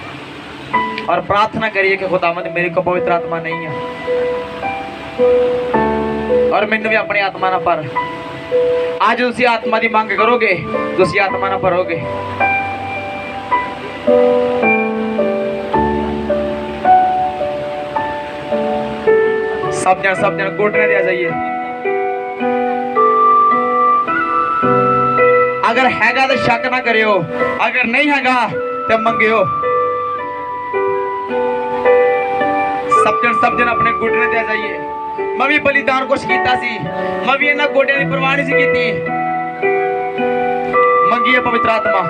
[SPEAKER 1] और प्रार्थना करिए कि खुदावंद मेरे को पवित्र आत्मा नहीं है और मैंने भी अपनी आत्मा ना पर आज उसी आत्मा की मांग करोगे तो उसी आत्मा ना भरोगे। सब जन घुटने दे जाइए। अगर हैगा तो शक ना करियो, अगर नहीं हैगा तो मंगियो। सब जन अपने घुटने दे जाइए। मैं भी बलिदान कुछ कीता सी, मैं भी इन्हां गोडियां दी परवाह नहीं सी कीती। मंगिए पवित्र आत्मा।